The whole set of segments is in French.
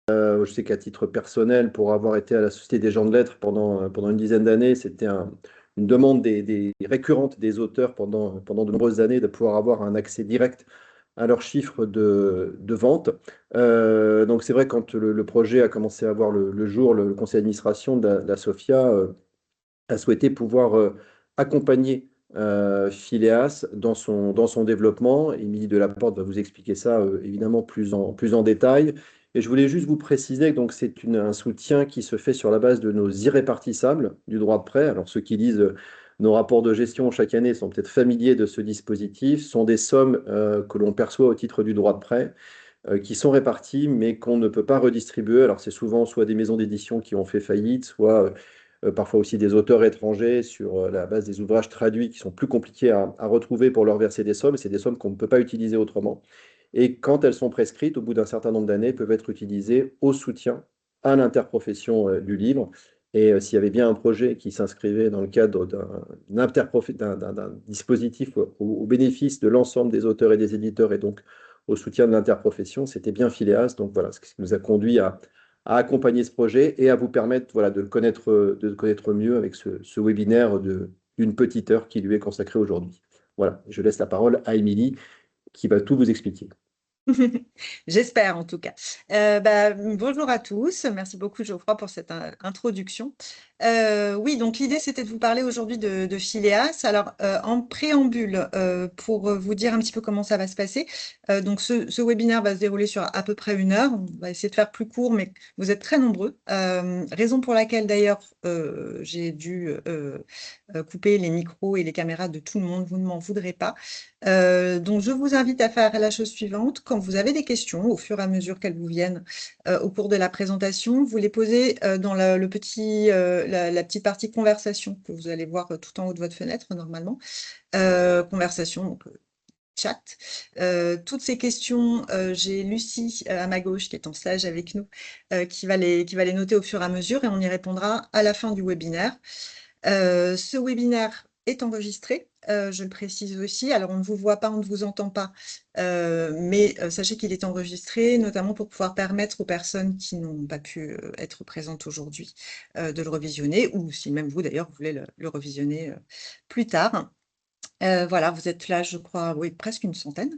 Je sais qu'à titre personnel, pour avoir été à la Société des gens de lettres pendant une dizaine d'années, c'était une demande récurrente des auteurs pendant de nombreuses années de pouvoir avoir un accès direct à leurs chiffres de vente. Donc c'est vrai, quand le projet a commencé à voir le jour, le conseil d'administration de la SOFIA a souhaité pouvoir accompagner Phileas dans son développement. Émilie Delaporte va vous expliquer ça évidemment plus en détail. Et je voulais juste vous préciser que donc c'est un soutien qui se fait sur la base de nos irrépartissables du droit de prêt. Alors ceux qui lisent nos rapports de gestion chaque année sont peut-être familiers de ce dispositif. Ce sont des sommes que l'on perçoit au titre du droit de prêt, qui sont réparties, mais qu'on ne peut pas redistribuer. Alors c'est souvent soit des maisons d'édition qui ont fait faillite, soit parfois aussi des auteurs étrangers sur la base des ouvrages traduits qui sont plus compliqués à retrouver pour leur verser des sommes. C'est des sommes qu'on ne peut pas utiliser autrement. Et quand elles sont prescrites, au bout d'un certain nombre d'années, peuvent être utilisées au soutien à l'interprofession du livre. Et s'il y avait bien un projet qui s'inscrivait dans le cadre d'un dispositif au bénéfice de l'ensemble des auteurs et des éditeurs, et donc au soutien de l'interprofession, c'était bien Phileas. Donc voilà, ce qui nous a conduit à accompagner ce projet et à vous permettre, voilà, de le connaître mieux avec ce webinaire d'une petite heure qui lui est consacré aujourd'hui. Voilà, je laisse la parole à Émilie qui va tout vous expliquer. J'espère en tout cas. Bonjour à tous. Merci beaucoup Geoffroy pour cette introduction. Oui, donc l'idée c'était de vous parler aujourd'hui de Phileas. Alors en préambule, pour vous dire un petit peu comment ça va se passer. Donc ce webinaire va se dérouler sur à peu près 1 heure. On va essayer de faire plus court, mais vous êtes très nombreux. Raison pour laquelle d'ailleurs j'ai dû couper les micros et les caméras de tout le monde. Vous ne m'en voudrez pas. Donc, je vous invite à faire la chose suivante. Quand vous avez des questions, au fur et à mesure qu'elles vous viennent au cours de la présentation, vous les posez dans la petite partie conversation que vous allez voir tout en haut de votre fenêtre, normalement. Conversation, donc chat. Toutes ces questions, j'ai Lucie à ma gauche qui est en stage avec nous, qui va les noter au fur et à mesure et on y répondra à la fin du webinaire. Ce webinaire est enregistré, je le précise aussi. Alors, on ne vous voit pas, on ne vous entend pas, mais sachez qu'il est enregistré, notamment pour pouvoir permettre aux personnes qui n'ont pas pu être présentes aujourd'hui de le revisionner, ou si même vous, d'ailleurs, vous voulez le revisionner plus tard. Voilà, vous êtes là, je crois, oui, presque une centaine,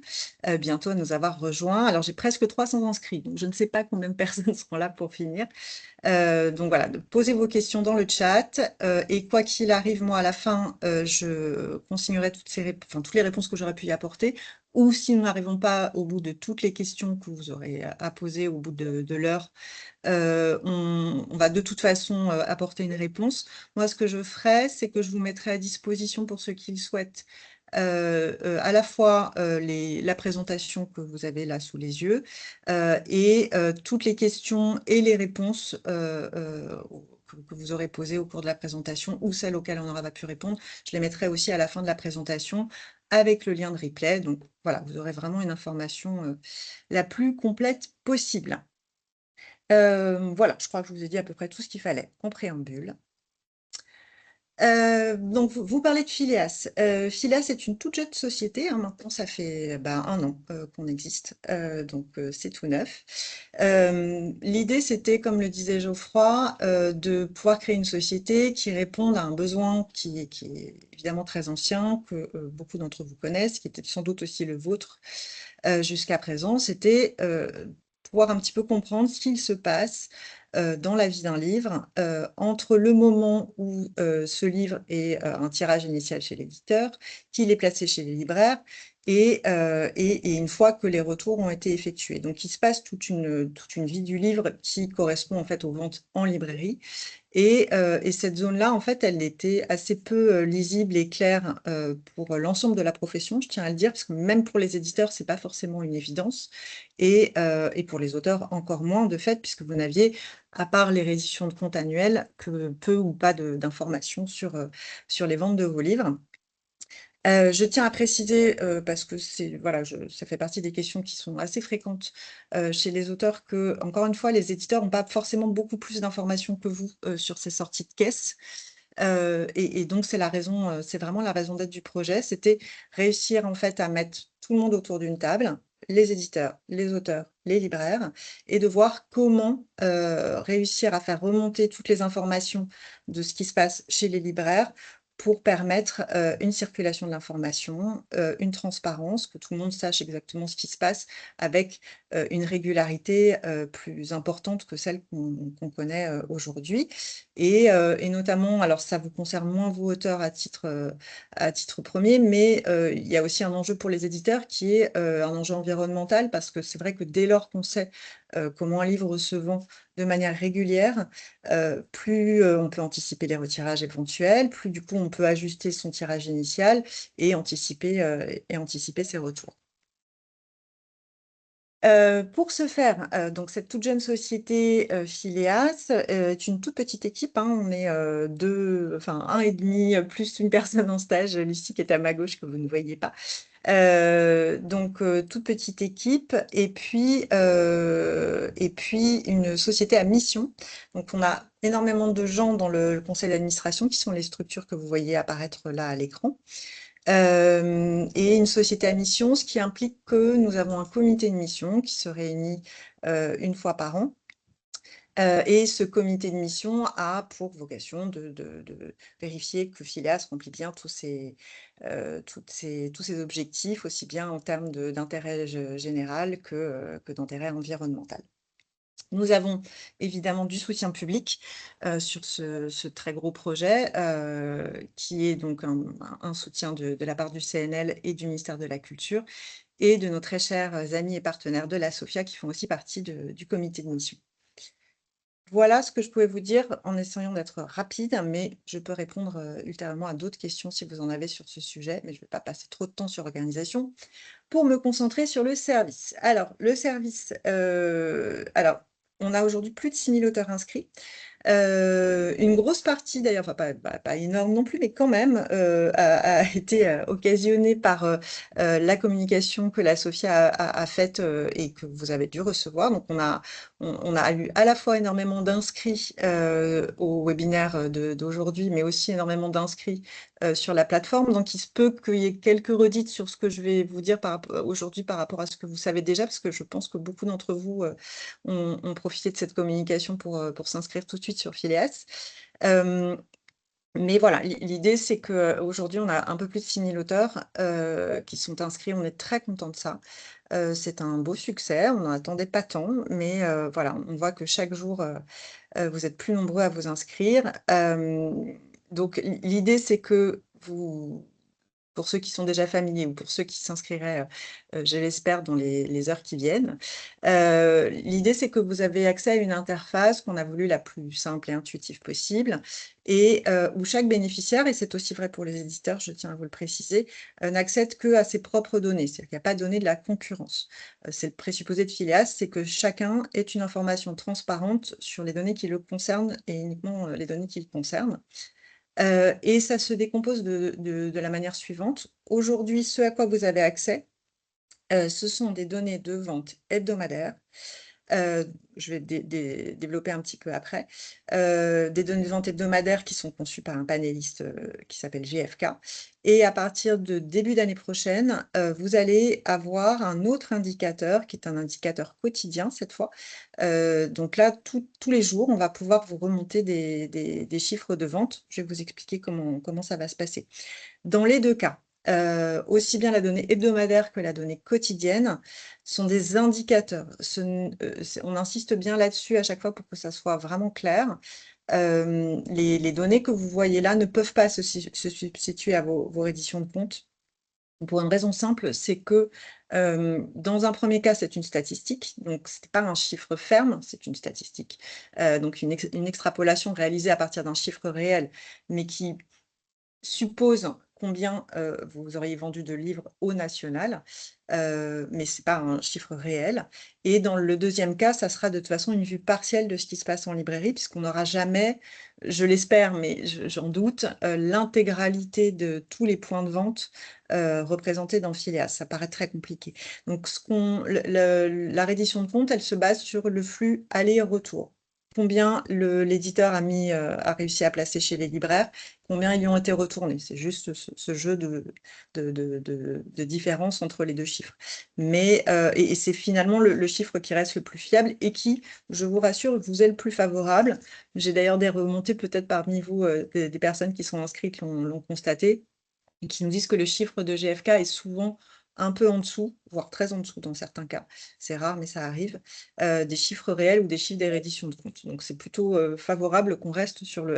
bientôt à nous avoir rejoints. Alors, j'ai presque 300 inscrits, donc je ne sais pas combien de personnes seront là pour finir. Donc voilà, posez vos questions dans le chat et quoi qu'il arrive, moi à la fin, je consignerai toutes les réponses que j'aurais pu y apporter. Ou si nous n'arrivons pas au bout de toutes les questions que vous aurez à poser au bout de l'heure, on va de toute façon apporter une réponse. Moi, ce que je ferai, c'est que je vous mettrai à disposition pour ceux qui le souhaitent à la fois la présentation que vous avez là sous les yeux et toutes les questions et les réponses que vous aurez posées au cours de la présentation ou celles auxquelles on n'aura pas pu répondre. Je les mettrai aussi à la fin de la présentation avec le lien de replay. Donc voilà, vous aurez vraiment une information la plus complète possible. Voilà, je crois que je vous ai dit à peu près tout ce qu'il fallait en préambule. Donc vous parlez de Phileas. Phileas est une toute jeune société, hein, maintenant ça fait 1 an qu'on existe, donc c'est tout neuf. L'idée c'était, comme le disait Geoffroy, de pouvoir créer une société qui réponde à un besoin qui est évidemment très ancien, que beaucoup d'entre vous connaissent, qui était sans doute aussi le vôtre jusqu'à présent, c'était pouvoir un petit peu comprendre ce qu'il se passe dans la vie d'un livre entre le moment où ce livre est un tirage initial chez l'éditeur, qu'il est placé chez les libraires et une fois que les retours ont été effectués. Donc, il se passe toute une vie du livre qui correspond en fait aux ventes en librairie. Et cette zone-là, en fait, elle était assez peu lisible et claire pour l'ensemble de la profession, je tiens à le dire, parce que même pour les éditeurs, c'est pas forcément une évidence, et pour les auteurs encore moins, de fait, puisque vous n'aviez, à part les rééditions de comptes annuels, que peu ou pas d'informations sur les ventes de vos livres. Je tiens à préciser, parce que voilà, ça fait partie des questions qui sont assez fréquentes chez les auteurs, que, encore une fois, les éditeurs n'ont pas forcément beaucoup plus d'informations que vous sur ces sorties de caisse. Et donc, c'est vraiment la raison d'être du projet, c'était réussir en fait à mettre tout le monde autour d'une table les éditeurs, les auteurs, les libraires, et de voir comment réussir à faire remonter toutes les informations de ce qui se passe chez les libraires pour permettre une circulation de l'information, une transparence, que tout le monde sache exactement ce qui se passe avec une régularité plus importante que celle qu'on connaît aujourd'hui. Et notamment, alors ça vous concerne moins vous, auteurs, à titre premier, mais il y a aussi un enjeu pour les éditeurs qui est un enjeu environnemental, parce que c'est vrai que dès lors qu'on sait comment un livre se vend de manière régulière, plus on peut anticiper les retirages éventuels, plus du coup on peut ajuster son tirage initial et anticiper ses retours. Pour ce faire, donc cette toute jeune société, Phileas, est une toute petite équipe, hein. On est, 2, enfin 1 et demi, plus une personne en stage, Lucie qui est à ma gauche que vous ne voyez pas. Donc toute petite équipe et puis une société à mission. Donc on a énormément de gens dans le conseil d'administration qui sont les structures que vous voyez apparaître là à l'écran. Et une société à mission, ce qui implique que nous avons un comité de mission qui se réunit une fois par an. Et ce comité de mission a pour vocation de vérifier que Phileas remplit bien tous ses objectifs, aussi bien en termes d'intérêt général que d'intérêt environnemental. Nous avons évidemment du soutien public sur ce très gros projet, qui est donc un soutien de la part du CNL et du ministère de la Culture, et de nos très chers amis et partenaires de la SOFIA qui font aussi partie du comité de mission. Voilà ce que je pouvais vous dire en essayant d'être rapide, mais je peux répondre ultérieurement à d'autres questions si vous en avez sur ce sujet, mais je ne vais pas passer trop de temps sur l'organisation pour me concentrer sur le service. Alors, le service, alors, on a aujourd'hui plus de 6 000 auteurs inscrits. Une grosse partie d'ailleurs, enfin pas énorme non plus, mais quand même, a été occasionnée par la communication que la SOFIA a faite et que vous avez dû recevoir. Donc on a eu à la fois énormément d'inscrits au webinaire d'aujourd'hui, mais aussi énormément d'inscrits sur la plateforme. Donc il se peut qu'il y ait quelques redites sur ce que je vais vous dire aujourd'hui par rapport à ce que vous savez déjà, parce que je pense que beaucoup d'entre vous ont profité de cette communication pour s'inscrire tout de suite sur Phileas. Mais voilà, l'idée, c'est qu'aujourd'hui, on a un peu plus de 6 000 auteurs qui sont inscrits. On est très content de ça. C'est un beau succès. On n'en attendait pas tant, mais voilà, on voit que chaque jour, vous êtes plus nombreux à vous inscrire. Donc, l'idée, c'est que pour ceux qui sont déjà familiers ou pour ceux qui s'inscriraient, je l'espère, dans les heures qui viennent. L'idée, c'est que vous avez accès à une interface qu'on a voulu la plus simple et intuitive possible, et où chaque bénéficiaire, et c'est aussi vrai pour les éditeurs, je tiens à vous le préciser, n'accède qu'à ses propres données, c'est-à-dire qu'il n'y a pas de données de la concurrence. C'est le présupposé de Phileas, c'est que chacun ait une information transparente sur les données qui le concernent et uniquement les données qui le concernent. Et ça se décompose de la manière suivante. Aujourd'hui, ce à quoi vous avez accès, ce sont des données de vente hebdomadaires. Je vais développer un petit peu après. Des données de vente hebdomadaires qui sont conçues par un panéliste qui s'appelle GFK. Et à partir de début d'année prochaine, vous allez avoir un autre indicateur qui est un indicateur quotidien cette fois. Donc là, tous les jours, on va pouvoir vous remonter des chiffres de vente. Je vais vous expliquer comment ça va se passer. Dans les deux cas, aussi bien la donnée hebdomadaire que la donnée quotidienne sont des indicateurs. On insiste bien là-dessus à chaque fois pour que ça soit vraiment clair. Les données que vous voyez là ne peuvent pas se substituer à vos redditions de compte. Pour une raison simple, c'est que dans un premier cas, c'est une statistique, donc ce n'est pas un chiffre ferme, c'est une statistique. Donc une extrapolation réalisée à partir d'un chiffre réel, mais qui suppose combien vous auriez vendu de livres au national, mais ce n'est pas un chiffre réel. Et dans le deuxième cas, ça sera de toute façon une vue partielle de ce qui se passe en librairie, puisqu'on n'aura jamais, je l'espère, mais j'en doute, l'intégralité de tous les points de vente représentés dans Phileas. Ça paraît très compliqué. Donc la reddition de compte, elle se base sur le flux aller-retour. combien l'éditeur a réussi à placer chez les libraires, combien ils lui ont été retournés. C'est juste ce jeu de différence entre les deux chiffres. Mais, et c'est finalement le chiffre qui reste le plus fiable et qui, je vous rassure, vous est le plus favorable. J'ai d'ailleurs des remontées peut-être parmi vous, des personnes qui sont inscrites l'ont constaté et qui nous disent que le chiffre de GFK est souvent un peu en dessous, voire très en dessous dans certains cas. C'est rare, mais ça arrive, des chiffres réels ou des chiffres des redditions de comptes. Donc c'est plutôt favorable qu'on reste sur le,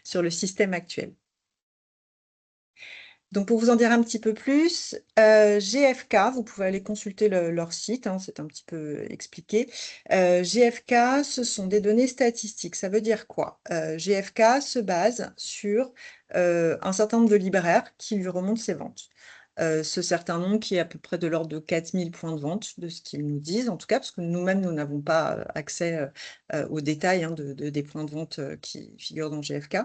sur le système actuel. Donc pour vous en dire un petit peu plus, GFK, vous pouvez aller consulter leur site, hein, c'est un petit peu expliqué. GFK, ce sont des données statistiques. Ça veut dire quoi? GFK se base sur un certain nombre de libraires qui lui remontent ses ventes. Ce certain nombre qui est à peu près de l'ordre de 4000 points de vente, de ce qu'ils nous disent, en tout cas, parce que nous-mêmes, nous n'avons pas accès aux détails hein, des points de vente qui figurent dans GFK.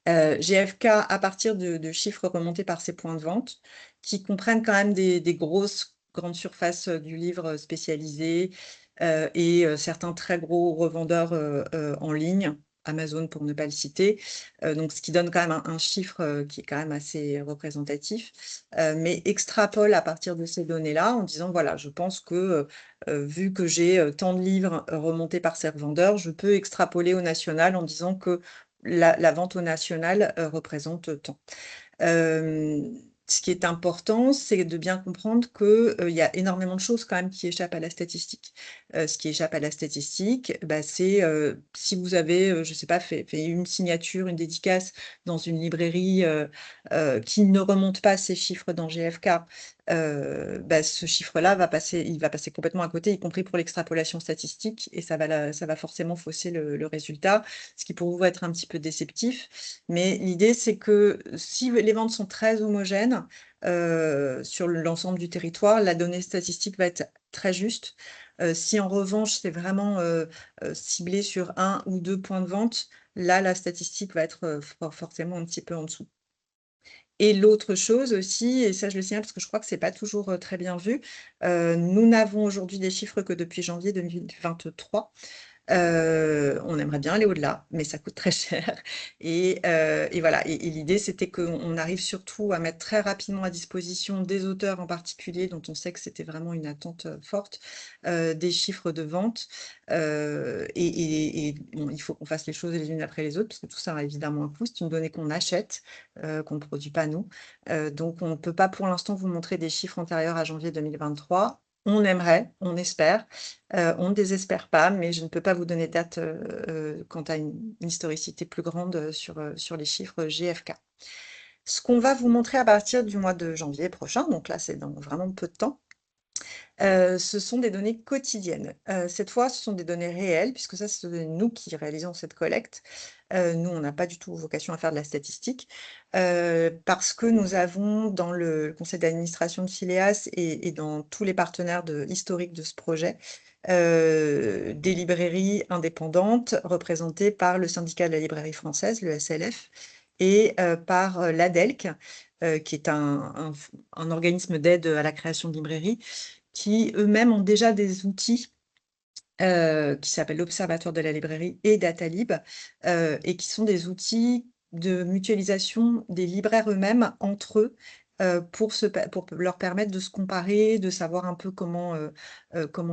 GFK à partir de chiffres remontés par ses points de vente, qui comprennent quand même des grosses grandes surfaces du livre spécialisées et certains très gros revendeurs en ligne, Amazon pour ne pas le citer, donc ce qui donne quand même un chiffre qui est quand même assez représentatif, mais extrapole à partir de ces données-là en disant voilà, je pense que vu que j'ai tant de livres remontés par ces revendeurs, je peux extrapoler au national en disant que la vente au national représente tant. Ce qui est important, c'est de bien comprendre qu'il y a énormément de choses quand même qui échappent à la statistique. Ce qui échappe à la statistique, bah, c'est si vous avez, je ne sais pas, fait une signature, une dédicace dans une librairie qui ne remonte pas ces chiffres dans GFK, bah, ce chiffre-là il va passer complètement à côté, y compris pour l'extrapolation statistique, et ça va forcément fausser le résultat, ce qui pour vous va être un petit peu déceptif. Mais l'idée, c'est que si les ventes sont très homogènes sur l'ensemble du territoire, la donnée statistique va être très juste. Si en revanche, c'est vraiment ciblé sur un ou deux points de vente, là, la statistique va être forcément un petit peu en dessous. Et l'autre chose aussi, et ça je le signale parce que je crois que c'est pas toujours très bien vu, nous n'avons aujourd'hui des chiffres que depuis janvier 2023. On aimerait bien aller au-delà, mais ça coûte très cher. Et voilà. Et l'idée, c'était qu'on arrive surtout à mettre très rapidement à disposition des auteurs en particulier, dont on sait que c'était vraiment une attente forte, des chiffres de vente. Et bon, il faut qu'on fasse les choses les unes après les autres, parce que tout ça a évidemment un coût. C'est une donnée qu'on achète, qu'on ne produit pas nous. Donc, on ne peut pas pour l'instant vous montrer des chiffres antérieurs à janvier 2023. On aimerait, on espère. On ne désespère pas, mais je ne peux pas vous donner de date quant à une historicité plus grande sur les chiffres GFK. Ce qu'on va vous montrer à partir du mois de janvier prochain, donc là c'est dans vraiment peu de temps, ce sont des données quotidiennes. Cette fois, ce sont des données réelles, puisque ça, c'est nous qui réalisons cette collecte. Nous, on n'a pas du tout vocation à faire de la statistique, parce que nous avons dans le conseil d'administration de Phileas et dans tous les partenaires historiques de ce projet, des librairies indépendantes représentées par le syndicat de la librairie française, le SLF, et par l'ADELC, qui est un organisme d'aide à la création de librairies, qui eux-mêmes ont déjà des outils qui s'appellent l'Observatoire de la librairie et Datalib, et qui sont des outils de mutualisation des libraires eux-mêmes entre eux, pour leur permettre de se comparer, de savoir un peu comment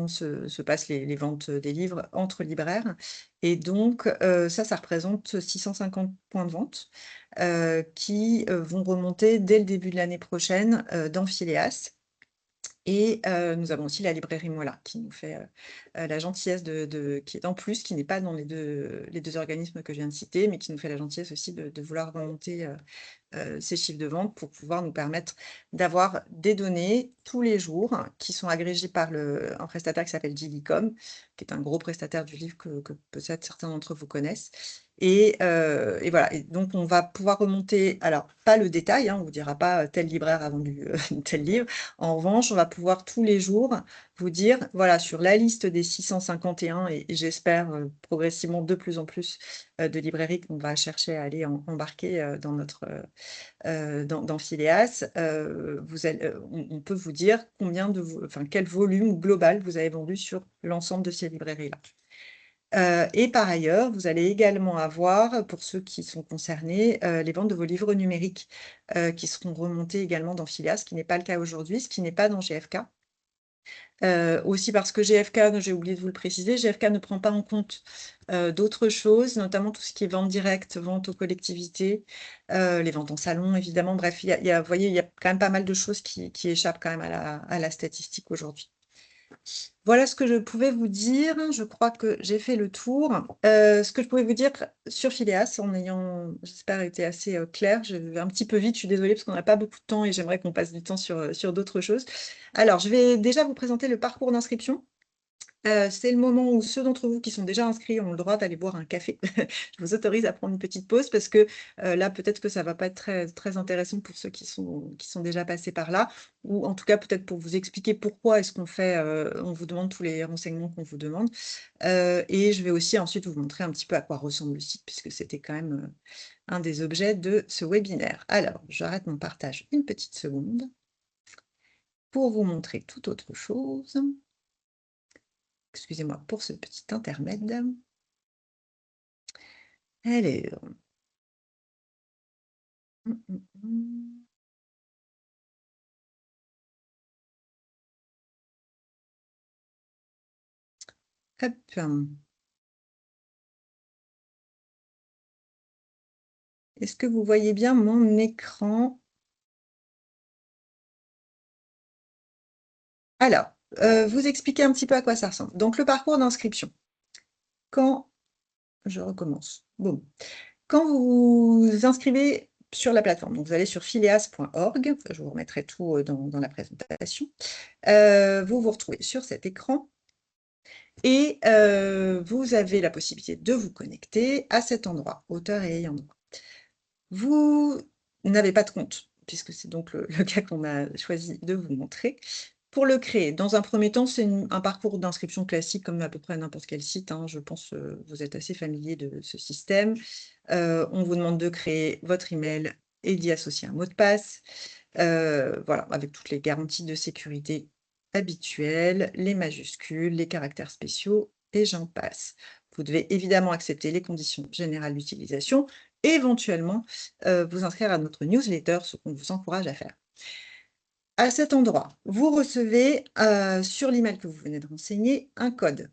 se passent les ventes des livres entre libraires. Et donc, ça représente 650 points de vente qui vont remonter dès le début de l'année prochaine dans Phileas. Et nous avons aussi la librairie Mola qui nous fait la gentillesse qui est en plus, qui n'est pas dans les deux organismes que je viens de citer, mais qui nous fait la gentillesse aussi de vouloir remonter ces chiffres de vente pour pouvoir nous permettre d'avoir des données tous les jours qui sont agrégées par un prestataire qui s'appelle Dilicom, qui est un gros prestataire du livre que peut-être certains d'entre vous connaissent. Et voilà. Et donc, on va pouvoir remonter, alors pas le détail, hein, on ne vous dira pas tel libraire a vendu tel livre. En revanche, on va pouvoir tous les jours vous dire, voilà, sur la liste des 651, et j'espère progressivement de plus en plus de librairies qu'on va chercher à aller embarquer dans Phileas, on peut vous dire quel volume global vous avez vendu sur l'ensemble de ces librairies-là. Et par ailleurs, vous allez également avoir, pour ceux qui sont concernés, les ventes de vos livres numériques qui seront remontés également dans Filia, ce qui n'est pas le cas aujourd'hui, ce qui n'est pas dans GFK. Aussi parce que GFK, j'ai oublié de vous le préciser, GFK ne prend pas en compte d'autres choses, notamment tout ce qui est vente directe, vente aux collectivités, les ventes en salon, évidemment. Bref, vous voyez, il y a quand même pas mal de choses qui échappent quand même à la statistique aujourd'hui. Voilà ce que je pouvais vous dire. Je crois que j'ai fait le tour. Ce que je pouvais vous dire sur Phileas, en ayant, j'espère, été assez clair. Je vais un petit peu vite, je suis désolée parce qu'on n'a pas beaucoup de temps et j'aimerais qu'on passe du temps sur d'autres choses. Alors, je vais déjà vous présenter le parcours d'inscription. C'est le moment où ceux d'entre vous qui sont déjà inscrits ont le droit d'aller boire un café. Je vous autorise à prendre une petite pause parce que là, peut-être que ça ne va pas être très, très intéressant pour ceux qui sont déjà passés par là, ou en tout cas peut-être pour vous expliquer pourquoi est-ce qu'on fait, on vous demande tous les renseignements qu'on vous demande. Et je vais aussi ensuite vous montrer un petit peu à quoi ressemble le site, puisque c'était quand même un des objets de ce webinaire. Alors, j'arrête mon partage une petite seconde pour vous montrer toute autre chose. Excusez-moi pour ce petit intermède. Alors. Hum. Hop. Est-ce que vous voyez bien mon écran? Alors, vous expliquer un petit peu à quoi ça ressemble. Donc, le parcours d'inscription. Quand je recommence. Bon. Quand vous vous inscrivez sur la plateforme, donc vous allez sur phileas.org, je vous remettrai tout dans la présentation, vous vous retrouvez sur cet écran et vous avez la possibilité de vous connecter à cet endroit, auteur et ayant droit. Vous n'avez pas de compte, puisque c'est donc le cas qu'on a choisi de vous montrer. Pour le créer, dans un premier temps, c'est un parcours d'inscription classique comme à peu près n'importe quel site, hein. Je pense que vous êtes assez familier de ce système. On vous demande de créer votre email et d'y associer un mot de passe. Voilà, avec toutes les garanties de sécurité habituelles, les majuscules, les caractères spéciaux, et j'en passe. Vous devez évidemment accepter les conditions générales d'utilisation et éventuellement vous inscrire à notre newsletter, ce qu'on vous encourage à faire. À cet endroit, vous recevez sur l'email que vous venez de renseigner un code.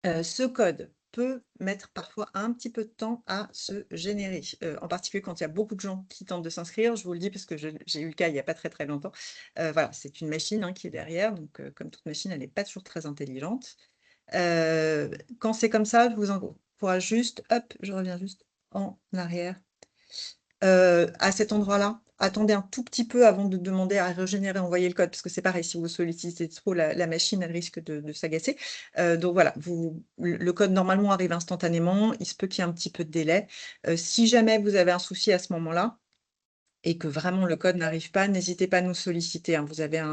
Ce code peut mettre parfois un petit peu de temps à se générer, en particulier quand il y a beaucoup de gens qui tentent de s'inscrire. Je vous le dis parce que j'ai eu le cas il n'y a pas très très longtemps. Voilà, c'est une machine qui est derrière, donc comme toute machine, elle n'est pas toujours très intelligente. Quand c'est comme ça, je vous encourage juste, hop, je reviens juste en arrière. À cet endroit-là, attendez un tout petit peu avant de demander à régénérer, envoyer le code, parce que c'est pareil, si vous sollicitez trop la machine, elle risque de s'agacer. Donc voilà, le code normalement arrive instantanément, il se peut qu'il y ait un petit peu de délai. Si jamais vous avez un souci à ce moment-là, et que vraiment le code n'arrive pas, n'hésitez pas à nous solliciter, hein. Vous avez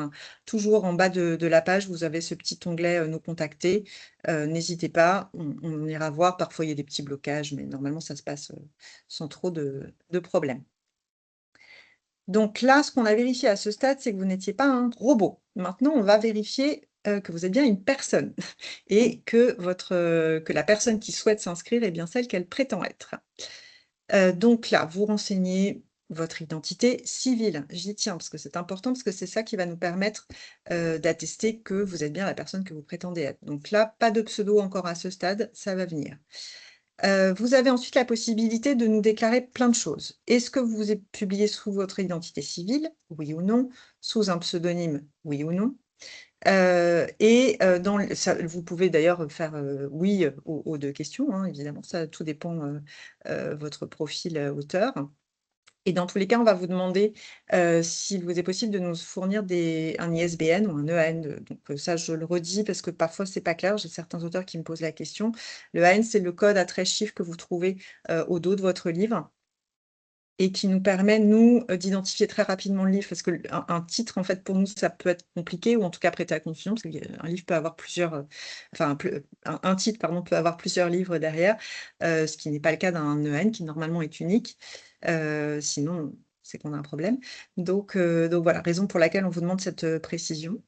toujours en bas de la page, vous avez ce petit onglet Nous contacter. N'hésitez pas, on ira voir. Parfois, il y a des petits blocages, mais normalement, ça se passe sans trop de problèmes. Donc là, ce qu'on a vérifié à ce stade, c'est que vous n'étiez pas un robot. Maintenant, on va vérifier que vous êtes bien une personne et que la personne qui souhaite s'inscrire est bien celle qu'elle prétend être. Donc là, vous renseignez votre identité civile. J'y tiens parce que c'est important, parce que c'est ça qui va nous permettre d'attester que vous êtes bien la personne que vous prétendez être. Donc là, pas de pseudo encore à ce stade, ça va venir. Vous avez ensuite la possibilité de nous déclarer plein de choses. Est-ce que vous êtes publié sous votre identité civile? Oui ou non? Sous un pseudonyme? Oui ou non? Vous pouvez d'ailleurs faire oui aux deux questions, hein, évidemment, ça tout dépend votre profil auteur. Et dans tous les cas, on va vous demander s'il vous est possible de nous fournir un ISBN ou un EAN. Donc ça, je le redis parce que parfois, c'est pas clair. J'ai certains auteurs qui me posent la question. Le EAN, c'est le code à 13 chiffres que vous trouvez au dos de votre livre et qui nous permet, nous, d'identifier très rapidement le livre, parce qu'un titre, en fait, pour nous, ça peut être compliqué, ou en tout cas prêter à confusion, parce qu'un livre peut avoir un titre, pardon, peut avoir plusieurs livres derrière, ce qui n'est pas le cas d'un EN, qui normalement est unique. Sinon, c'est qu'on a un problème. Donc voilà, raison pour laquelle on vous demande cette précision.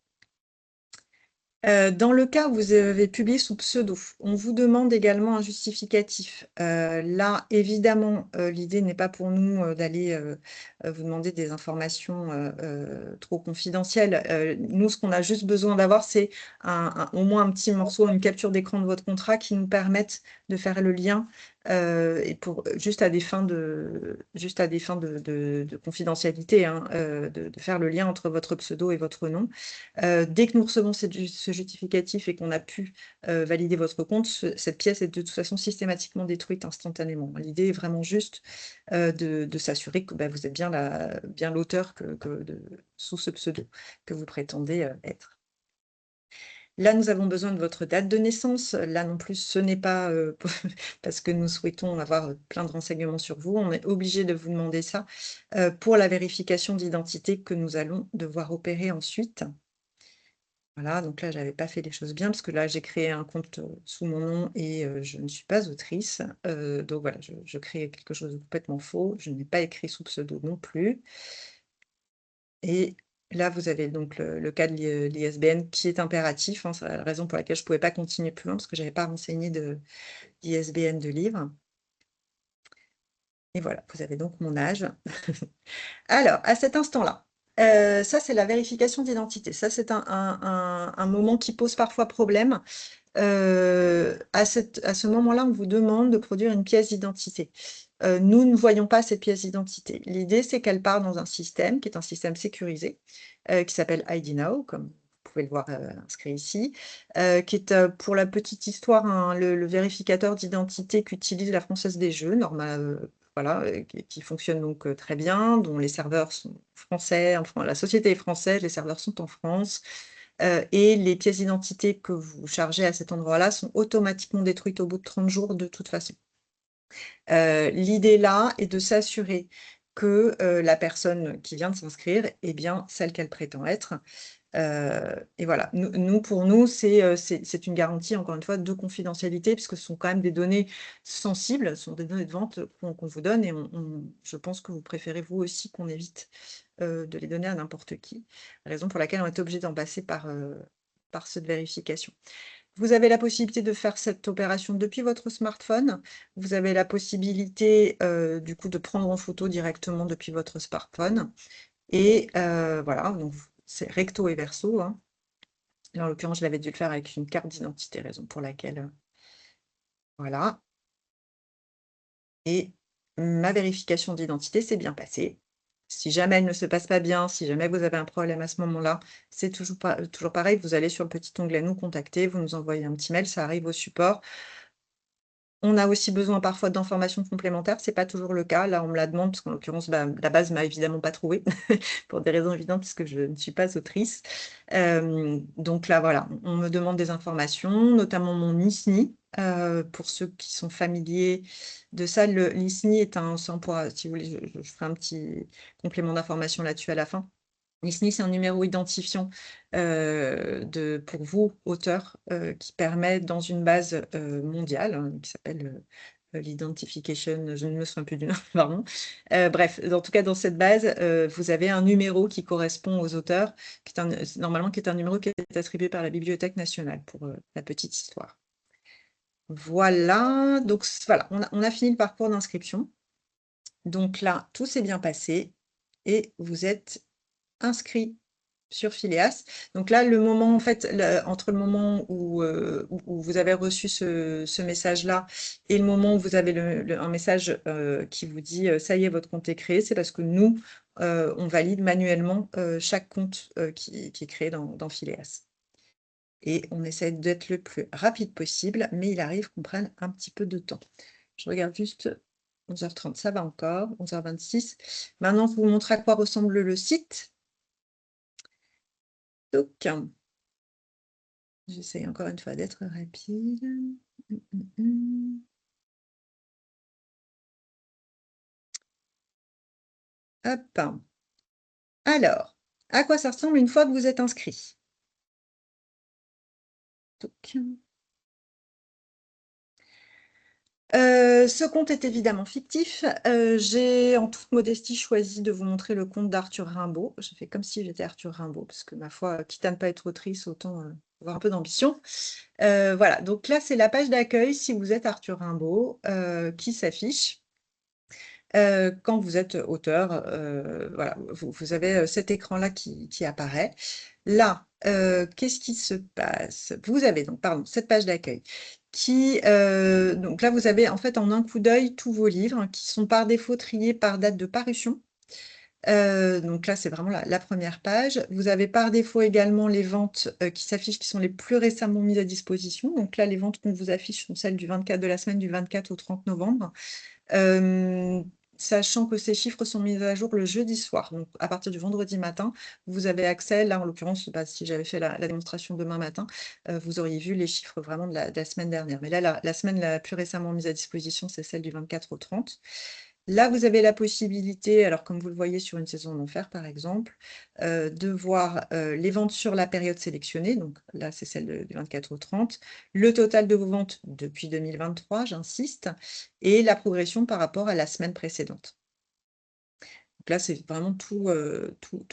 Dans le cas où vous avez publié sous pseudo, on vous demande également un justificatif. Là, évidemment, l'idée n'est pas pour nous d'aller vous demander des informations trop confidentielles. Nous, ce qu'on a juste besoin d'avoir, c'est au moins un petit morceau, une capture d'écran de votre contrat qui nous permette de faire le lien et juste à des fins de confidentialité, hein, de faire le lien entre votre pseudo et votre nom. Dès que nous recevons ce justificatif et qu'on a pu valider votre compte, cette pièce est de toute façon systématiquement détruite instantanément. L'idée est vraiment juste de s'assurer que vous êtes bien l'auteur sous ce pseudo que vous prétendez être. Là, nous avons besoin de votre date de naissance. Là non plus, ce n'est pas parce que nous souhaitons avoir plein de renseignements sur vous. On est obligé de vous demander ça pour la vérification d'identité que nous allons devoir opérer ensuite. Voilà, donc là, je n'avais pas fait les choses bien parce que là, j'ai créé un compte sous mon nom et je ne suis pas autrice. Donc voilà, je crée quelque chose de complètement faux. Je n'ai pas écrit sous pseudo non plus. Et là, vous avez donc le cas de l'ISBN qui est impératif, hein. C'est la raison pour laquelle je ne pouvais pas continuer plus loin parce que je n'avais pas renseigné d'ISBN de livre. Et voilà, vous avez donc mon âge. Alors, à cet instant-là, ça, c'est la vérification d'identité. Ça, c'est un moment qui pose parfois problème. À ce moment-là, on vous demande de produire une pièce d'identité. Nous ne voyons pas cette pièce d'identité. L'idée, c'est qu'elle part dans un système qui est un système sécurisé, qui s'appelle ID Now, comme vous pouvez le voir inscrit ici, qui est, pour la petite histoire, le vérificateur d'identité qu'utilise la Française des Jeux, voilà, qui fonctionne donc très bien, dont les serveurs sont français, enfin, la société est française, les serveurs sont en France. Et les pièces d'identité que vous chargez à cet endroit-là sont automatiquement détruites au bout de 30 jours de toute façon. L'idée là est de s'assurer que la personne qui vient de s'inscrire est bien celle qu'elle prétend être. Et voilà, pour nous, c'est une garantie, encore une fois, de confidentialité, puisque ce sont quand même des données sensibles, ce sont des données de vente qu'on vous donne, et je pense que vous préférez vous aussi qu'on évite de les donner à n'importe qui. Raison pour laquelle on est obligé d'en passer par cette vérification. Vous avez la possibilité de faire cette opération depuis votre smartphone. Vous avez la possibilité, du coup, de prendre en photo directement depuis votre smartphone. Et voilà, donc c'est recto et verso, hein. Là, en l'occurrence, je l'avais dû le faire avec une carte d'identité, raison pour laquelle, voilà. Et ma vérification d'identité s'est bien passée. Si jamais elle ne se passe pas bien, si jamais vous avez un problème à ce moment-là, c'est toujours pareil, vous allez sur le petit onglet «Nous contacter», vous nous envoyez un petit mail, ça arrive au support. On a aussi besoin parfois d'informations complémentaires, c'est pas toujours le cas. Là, on me la demande parce qu'en l'occurrence, la base m'a évidemment pas trouvée pour des raisons évidentes puisque je ne suis pas autrice. Donc là, voilà, on me demande des informations, notamment mon ISNI. Pour ceux qui sont familiers de ça, l'ISNI est si vous voulez, je ferai un petit complément d'information là-dessus à la fin. l'ISNI, c'est un numéro identifiant pour vous, auteurs, qui permet dans une base mondiale, hein, qui s'appelle l'identification, je ne me souviens plus du nom, pardon. Bref, en tout cas, dans cette base, vous avez un numéro qui correspond aux auteurs, normalement qui est un numéro qui est attribué par la Bibliothèque nationale, pour la petite histoire. Voilà, donc voilà, on a fini le parcours d'inscription. Donc là, tout s'est bien passé et vous êtes inscrit sur Phileas. Donc là, le moment, en fait, entre le moment où vous avez reçu ce message-là et le moment où vous avez un message qui vous dit ça y est, votre compte est créé, c'est parce que nous, on valide manuellement chaque compte qui est créé dans Phileas. Et on essaie d'être le plus rapide possible, mais il arrive qu'on prenne un petit peu de temps. Je regarde juste 11h30, ça va encore, 11h26. Maintenant, je vous montre à quoi ressemble le site. Donc, j'essaye encore une fois d'être rapide. Hop. Alors, à quoi ça ressemble une fois que vous êtes inscrit? Donc, ce compte est évidemment fictif. J'ai en toute modestie choisi de vous montrer le compte d'Arthur Rimbaud. Je fais comme si j'étais Arthur Rimbaud, parce que ma foi, quitte à ne pas être autrice, autant avoir un peu d'ambition. Voilà, donc là, c'est la page d'accueil, si vous êtes Arthur Rimbaud, qui s'affiche. Quand vous êtes auteur, voilà, vous avez cet écran-là qui apparaît. Là, qu'est-ce qui se passe? Vous avez donc, pardon, cette page d'accueil donc là, vous avez en fait en un coup d'œil tous vos livres qui sont par défaut triés par date de parution. Donc là, c'est vraiment la première page. Vous avez par défaut également les ventes qui s'affichent, qui sont les plus récemment mises à disposition. Donc là, les ventes qu'on vous affiche sont celles de la semaine du 24 au 30 novembre. Sachant que ces chiffres sont mis à jour le jeudi soir. Donc, à partir du vendredi matin, vous avez accès. Là, en l'occurrence, si j'avais fait la démonstration demain matin, vous auriez vu les chiffres vraiment de la semaine dernière. Mais là, la semaine la plus récemment mise à disposition, c'est celle du 24 au 30. Là, vous avez la possibilité, alors comme vous le voyez sur une saison d'enfer, par exemple, de voir les ventes sur la période sélectionnée. Donc là, c'est celle du 24 au 30. Le total de vos ventes depuis 2023, j'insiste, et la progression par rapport à la semaine précédente. Donc là, c'est vraiment tous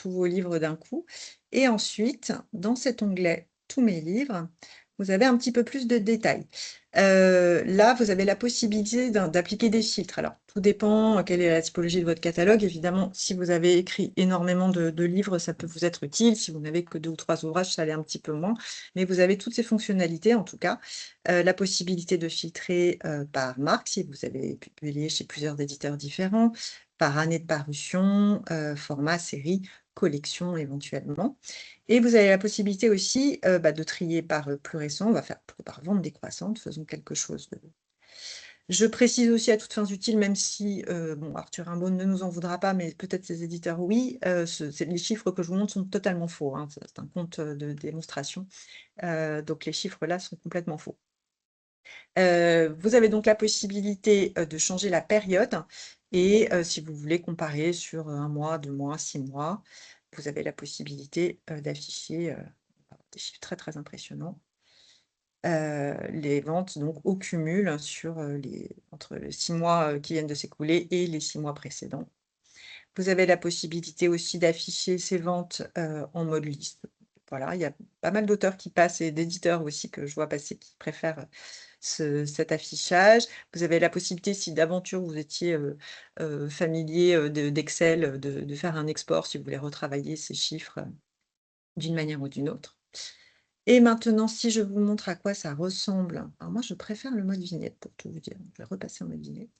vos livres d'un coup. Et ensuite, dans cet onglet « Tous mes livres », vous avez un petit peu plus de détails. Là, vous avez la possibilité d'appliquer des filtres. Alors, tout dépend quelle est la typologie de votre catalogue. Évidemment, si vous avez écrit énormément de livres, ça peut vous être utile. Si vous n'avez que 2 ou 3 ouvrages, ça l'est un petit peu moins. Mais vous avez toutes ces fonctionnalités, en tout cas. La possibilité de filtrer par marque, si vous avez publié chez plusieurs éditeurs différents, par année de parution, format, série, collection éventuellement. Et vous avez la possibilité aussi de trier par plus récent. On va faire plutôt par vente décroissante, faisons quelque chose de... Je précise aussi à toutes fins utiles, même si bon, Arthur Rimbaud ne nous en voudra pas, mais peut-être ses éditeurs, oui, les chiffres que je vous montre sont totalement faux. Hein, c'est un compte de démonstration. Donc les chiffres là sont complètement faux. Vous avez donc la possibilité de changer la période et si vous voulez comparer sur 1 mois, 2 mois, 6 mois, vous avez la possibilité d'afficher des chiffres très très impressionnants. Les ventes donc au cumul sur entre les 6 mois qui viennent de s'écouler et les 6 mois précédents. Vous avez la possibilité aussi d'afficher ces ventes en mode liste. Voilà, il y a pas mal d'auteurs qui passent et d'éditeurs aussi que je vois passer qui préfèrent cet affichage. Vous avez la possibilité, si d'aventure vous étiez familier d'Excel, de faire un export si vous voulez retravailler ces chiffres d'une manière ou d'une autre. Et maintenant, si je vous montre à quoi ça ressemble, alors moi je préfère le mode vignette pour tout vous dire. Je vais repasser en mode vignette.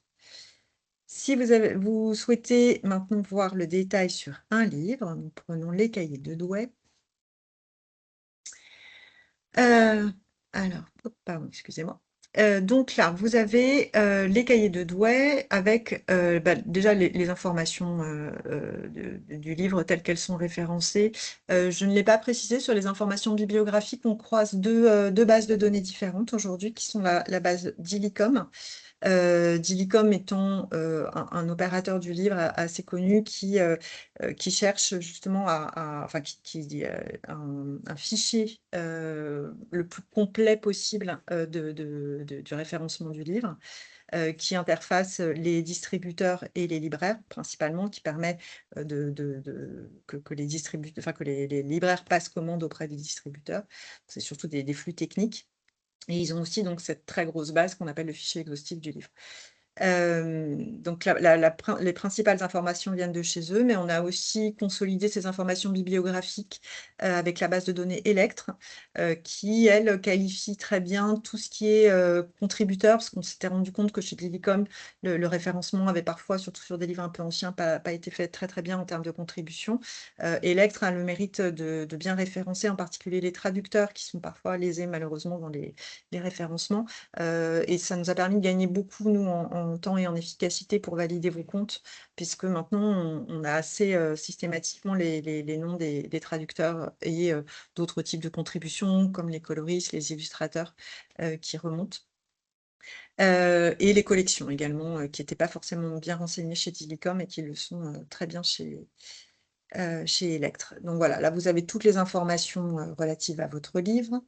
Si vous souhaitez maintenant voir le détail sur un livre, nous prenons les cahiers de Douai. Alors, pardon, excusez-moi. Donc là, vous avez les cahiers de Douai avec déjà les informations du livre telles qu'elles sont référencées. Je ne l'ai pas précisé, sur les informations bibliographiques, on croise deux bases de données différentes aujourd'hui, qui sont la base d'Illicom. Dilicom étant un opérateur du livre assez connu qui cherche justement enfin, un fichier le plus complet possible du référencement du livre, qui interface les distributeurs et les libraires principalement, qui permet que les libraires passent commande auprès des distributeurs. C'est surtout des flux techniques. Et ils ont aussi donc cette très grosse base qu'on appelle le fichier exhaustif du livre. Donc les principales informations viennent de chez eux, mais on a aussi consolidé ces informations bibliographiques avec la base de données Electre, qui, elle, qualifie très bien tout ce qui est contributeur, parce qu'on s'était rendu compte que chez Lilicom, le référencement avait parfois, surtout sur des livres un peu anciens, pas été fait très très bien en termes de contribution. Electre a le mérite de bien référencer, en particulier les traducteurs, qui sont parfois lésés malheureusement dans les référencements. Et ça nous a permis de gagner beaucoup, nous, en temps et en efficacité pour valider vos comptes, puisque maintenant, on a assez systématiquement les noms des traducteurs et d'autres types de contributions, comme les coloristes, les illustrateurs qui remontent. Et les collections également, qui n'étaient pas forcément bien renseignées chez Dilicom et qui le sont très bien chez Electre. Donc voilà, là, vous avez toutes les informations relatives à votre livre,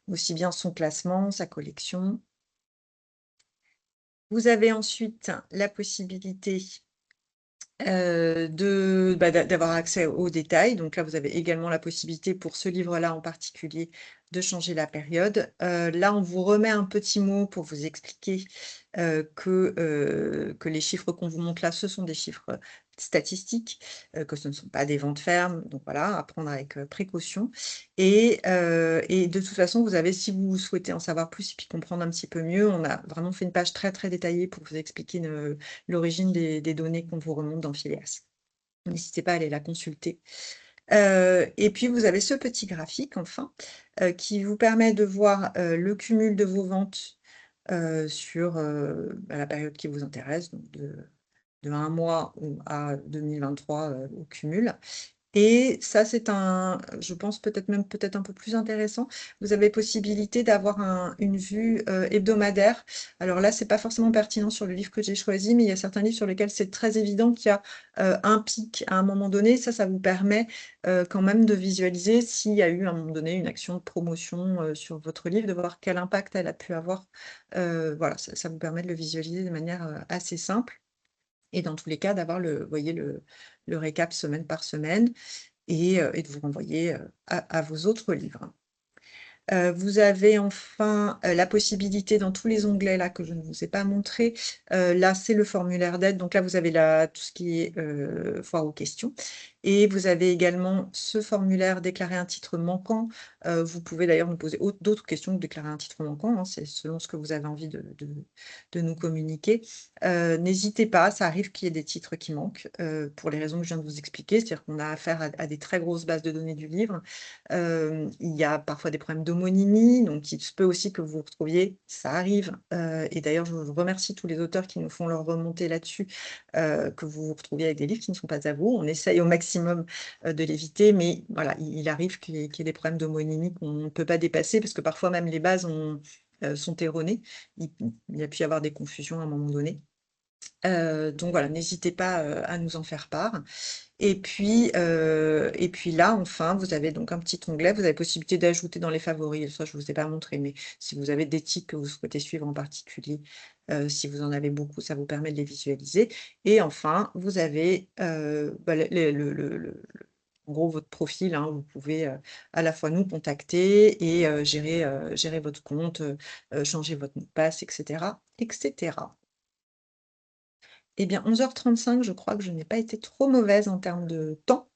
aussi bien son classement, sa collection. Vous avez ensuite la possibilité d'avoir accès aux détails. Donc là, vous avez également la possibilité pour ce livre-là en particulier de changer la période. Là, on vous remet un petit mot pour vous expliquer que les chiffres qu'on vous montre là, ce sont des chiffres statistiques, que ce ne sont pas des ventes fermes. Donc voilà, à prendre avec précaution. Et de toute façon, vous avez, si vous souhaitez en savoir plus et puis comprendre un petit peu mieux, on a vraiment fait une page très, très détaillée pour vous expliquer l'origine des données qu'on vous remonte dans Phileas. N'hésitez pas à aller la consulter. Et puis, vous avez ce petit graphique, enfin, qui vous permet de voir le cumul de vos ventes sur la période qui vous intéresse, donc de 1 mois à 2023 au cumul. Et ça, c'est je pense peut-être un peu plus intéressant. Vous avez possibilité d'avoir une vue hebdomadaire. Alors là, c'est pas forcément pertinent sur le livre que j'ai choisi, mais il y a certains livres sur lesquels c'est très évident qu'il y a un pic à un moment donné. Ça vous permet quand même de visualiser s'il y a eu à un moment donné une action de promotion sur votre livre, de voir quel impact elle a pu avoir. Voilà, ça vous permet de le visualiser de manière assez simple. Et dans tous les cas, d'avoir vous voyez, le récap semaine par semaine et de vous renvoyer à vos autres livres. Vous avez enfin la possibilité dans tous les onglets là que je ne vous ai pas montré. Là, c'est le formulaire d'aide. Donc là, vous avez tout ce qui est foire aux questions. Et vous avez également ce formulaire déclarer un titre manquant. Vous pouvez d'ailleurs nous poser d'autres questions que déclarer un titre manquant, hein. C'est selon ce que vous avez envie de nous communiquer. N'hésitez pas, ça arrive qu'il y ait des titres qui manquent pour les raisons que je viens de vous expliquer. C'est-à-dire qu'on a affaire à des très grosses bases de données du livre. Il y a parfois des problèmes d'homonymie, donc il se peut aussi que vous vous retrouviez, ça arrive, et d'ailleurs je remercie tous les auteurs qui nous font leur remontée là-dessus, que vous vous retrouviez avec des livres qui ne sont pas à vous. On essaye au maximum de l'éviter, mais voilà, il arrive qu'il y ait des problèmes d'homonymie qu'on ne peut pas dépasser, parce que parfois même les bases sont erronées. Il y a pu y avoir des confusions à un moment donné. Donc voilà, n'hésitez pas à nous en faire part. Et puis là, enfin, vous avez donc un petit onglet, vous avez possibilité d'ajouter dans les favoris, ça je ne vous ai pas montré, mais si vous avez des titres que vous souhaitez suivre en particulier, si vous en avez beaucoup, ça vous permet de les visualiser. Et enfin, vous avez en gros votre profil, hein, vous pouvez à la fois nous contacter et gérer votre compte, changer votre mot de passe, etc., etc. Eh bien, 11h35, je crois que je n'ai pas été trop mauvaise en termes de temps.